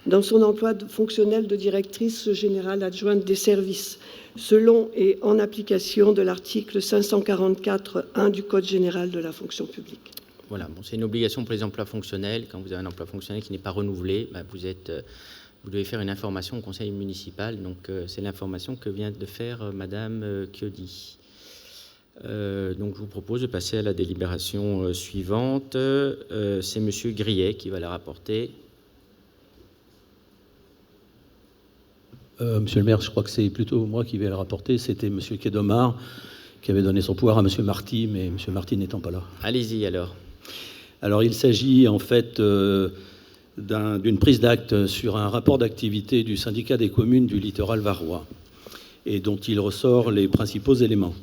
dans son emploi fonctionnel de directrice générale adjointe des services, selon et en application de l'article 544.1 du Code général de la fonction publique. Voilà, bon, c'est une obligation pour les emplois fonctionnels. Quand vous avez un emploi fonctionnel qui n'est pas renouvelé, vous devez faire une information au conseil municipal. Donc, c'est l'information que vient de faire Madame Chiodi. Donc, je vous propose de passer à la délibération suivante. C'est Monsieur Grillet qui va la rapporter. Monsieur le maire, je crois que c'est plutôt moi qui vais le rapporter. C'était Monsieur Kédomar qui avait donné son pouvoir à Monsieur Marty, mais Monsieur Marty n'étant pas là. Allez-y alors. Alors il s'agit en fait d'une prise d'acte sur un rapport d'activité du syndicat des communes du littoral varois et dont il ressort les principaux éléments.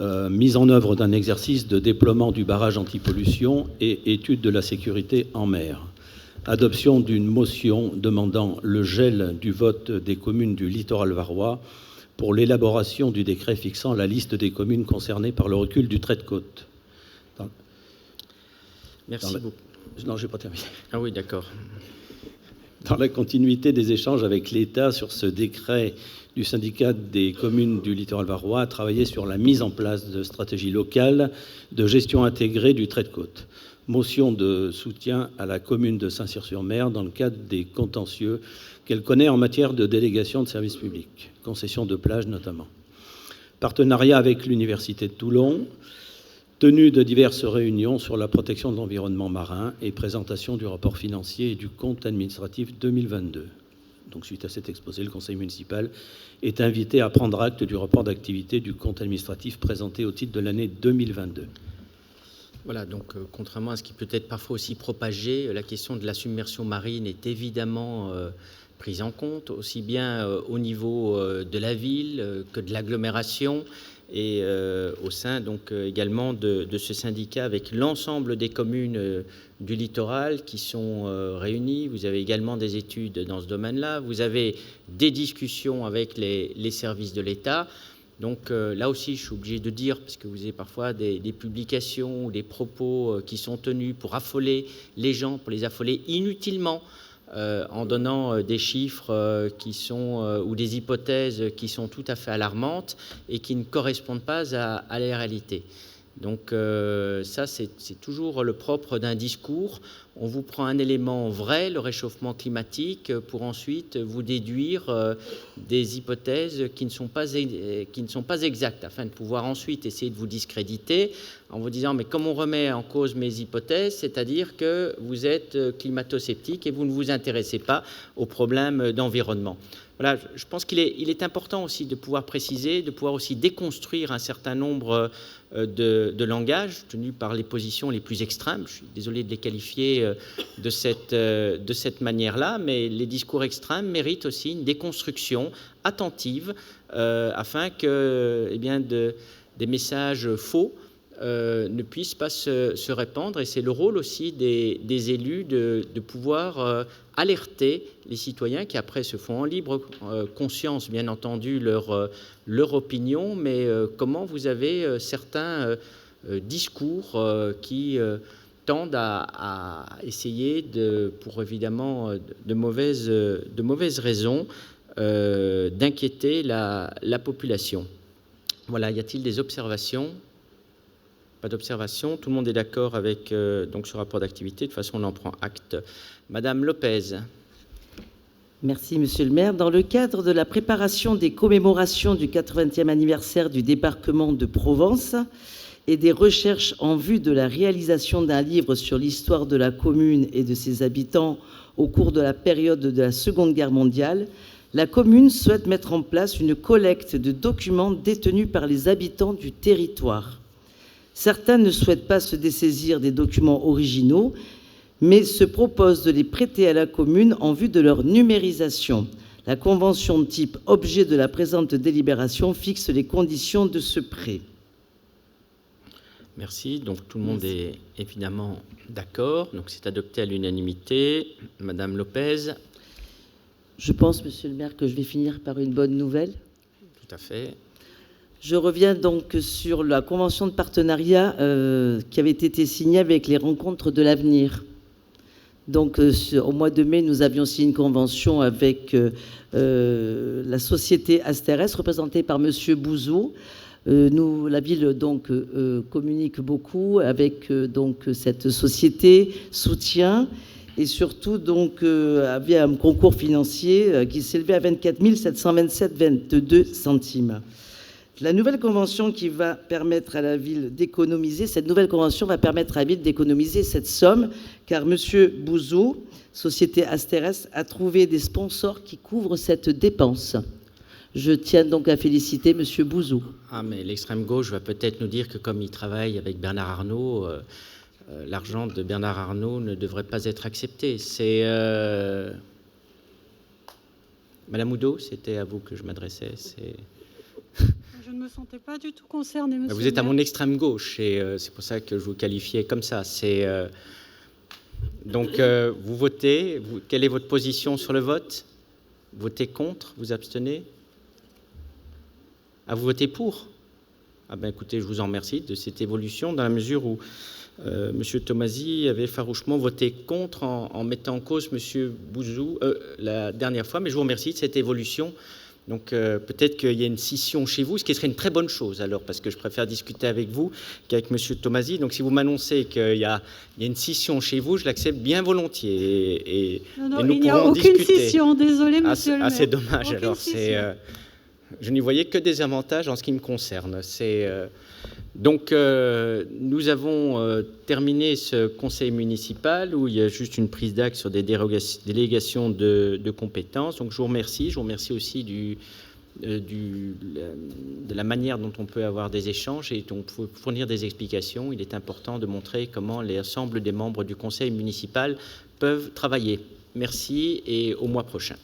Mise en œuvre d'un exercice de déploiement du barrage anti-pollution et étude de la sécurité en mer. Adoption d'une motion demandant le gel du vote des communes du littoral varois pour l'élaboration du décret fixant la liste des communes concernées par le recul du trait de côte. Merci beaucoup. Non, je n'ai pas terminé. Ah oui, d'accord. Dans la continuité des échanges avec l'État sur ce décret du syndicat des communes du littoral varois, a travaillé sur la mise en place de stratégies locales de gestion intégrée du trait de côte. Motion de soutien à la commune de Saint-Cyr-sur-Mer dans le cadre des contentieux qu'elle connaît en matière de délégation de services publics, concession de plage notamment. Partenariat avec l'Université de Toulon, tenue de diverses réunions sur la protection de l'environnement marin et présentation du rapport financier et du compte administratif 2022. Donc, suite à cet exposé, le conseil municipal est invité à prendre acte du rapport d'activité du compte administratif présenté au titre de l'année 2022. Voilà, donc contrairement à ce qui peut être parfois aussi propagé, la question de la submersion marine est évidemment prise en compte, aussi bien au niveau de la ville que de l'agglomération, et au sein donc également de ce syndicat avec l'ensemble des communes du littoral qui sont réunies. Vous avez également des études dans ce domaine-là, vous avez des discussions avec les services de l'État. Donc là aussi, je suis obligé de dire, parce que vous avez parfois des publications ou des propos qui sont tenus pour affoler les gens, pour les affoler inutilement, en donnant des chiffres qui sont, ou des hypothèses qui sont tout à fait alarmantes et qui ne correspondent pas à la réalité. Donc ça, c'est toujours le propre d'un discours. On vous prend un élément vrai, le réchauffement climatique, pour ensuite vous déduire des hypothèses qui ne sont pas exactes, afin de pouvoir ensuite essayer de vous discréditer en vous disant « mais comme on remet en cause mes hypothèses, c'est-à-dire que vous êtes climato-sceptique et vous ne vous intéressez pas aux problèmes d'environnement ». Voilà, je pense qu'il est important aussi de pouvoir préciser, de pouvoir aussi déconstruire un certain nombre de langages tenus par les positions les plus extrêmes. Je suis désolé de les qualifier de cette manière-là, mais les discours extrêmes méritent aussi une déconstruction attentive afin que des messages faux ne puissent pas se répandre. Et c'est le rôle aussi des élus de pouvoir alerter les citoyens qui après se font en libre conscience, bien entendu, leur opinion, mais comment vous avez certains discours qui tendent à essayer, pour évidemment de mauvaises raisons, d'inquiéter la population. Voilà, y a-t-il des observations ? Pas d'observation. Tout le monde est d'accord avec donc ce rapport d'activité. De toute façon, on en prend acte. Madame Lopez. Merci, Monsieur le maire. Dans le cadre de la préparation des commémorations du 80e anniversaire du débarquement de Provence et des recherches en vue de la réalisation d'un livre sur l'histoire de la commune et de ses habitants au cours de la période de la Seconde Guerre mondiale, la commune souhaite mettre en place une collecte de documents détenus par les habitants du territoire. Certains ne souhaitent pas se dessaisir des documents originaux, mais se proposent de les prêter à la commune en vue de leur numérisation. La convention de type objet de la présente délibération fixe les conditions de ce prêt. Merci. Donc tout le monde est évidemment d'accord. Donc c'est adopté à l'unanimité. Madame Lopez. Je pense, Monsieur le maire, que je vais finir par une bonne nouvelle. Tout à fait. Je reviens donc sur la convention de partenariat qui avait été signée avec les rencontres de l'avenir. Donc, au mois de mai, nous avions signé une convention avec la société Asterès, représentée par Monsieur Bouzou. La ville donc communique beaucoup avec donc cette société, soutient, et surtout donc avait un concours financier qui s'élevait à 24 727,22 centimes. La nouvelle convention qui va permettre à la ville d'économiser, cette nouvelle convention va permettre à la ville d'économiser cette somme, car M. Bouzou, société Asteres, a trouvé des sponsors qui couvrent cette dépense. Je tiens donc à féliciter M. Bouzou. Ah, mais l'extrême gauche va peut-être nous dire que comme il travaille avec Bernard Arnault, l'argent de Bernard Arnault ne devrait pas être accepté. C'est... Madame Oudot, c'était à vous que je m'adressais. Je ne me sentais pas du tout concernée, monsieur. Vous êtes le à maire. mon extrême gauche et c'est pour ça que je vous qualifiais comme ça. Donc, vous votez. Quelle est votre position sur le vote? Votez contre? Vous abstenez? Ah, vous votez pour? Ah ben écoutez, je vous en remercie de cette évolution dans la mesure où M. Tomasi avait farouchement voté contre en mettant en cause M. Bouzou la dernière fois, mais je vous remercie de cette évolution. Donc peut-être qu'il y a une scission chez vous, ce qui serait une très bonne chose alors, parce que je préfère discuter avec vous qu'avec M. Tomasi. Donc si vous m'annoncez qu'il y a une scission chez vous, je l'accepte bien volontiers. Non, nous il n'y a pourrons aucune discuter. scission, désolé, monsieur le maire. C'est dommage. Aucune Alors scission. je n'y voyais que des avantages en ce qui me concerne. Donc, nous avons terminé ce conseil municipal où il y a juste une prise d'acte sur des délégations de compétences. Donc, je vous remercie. Je vous remercie aussi de la manière dont on peut avoir des échanges et dont on peut fournir des explications. Il est important de montrer comment l'ensemble des membres du conseil municipal peuvent travailler. Merci et au mois prochain.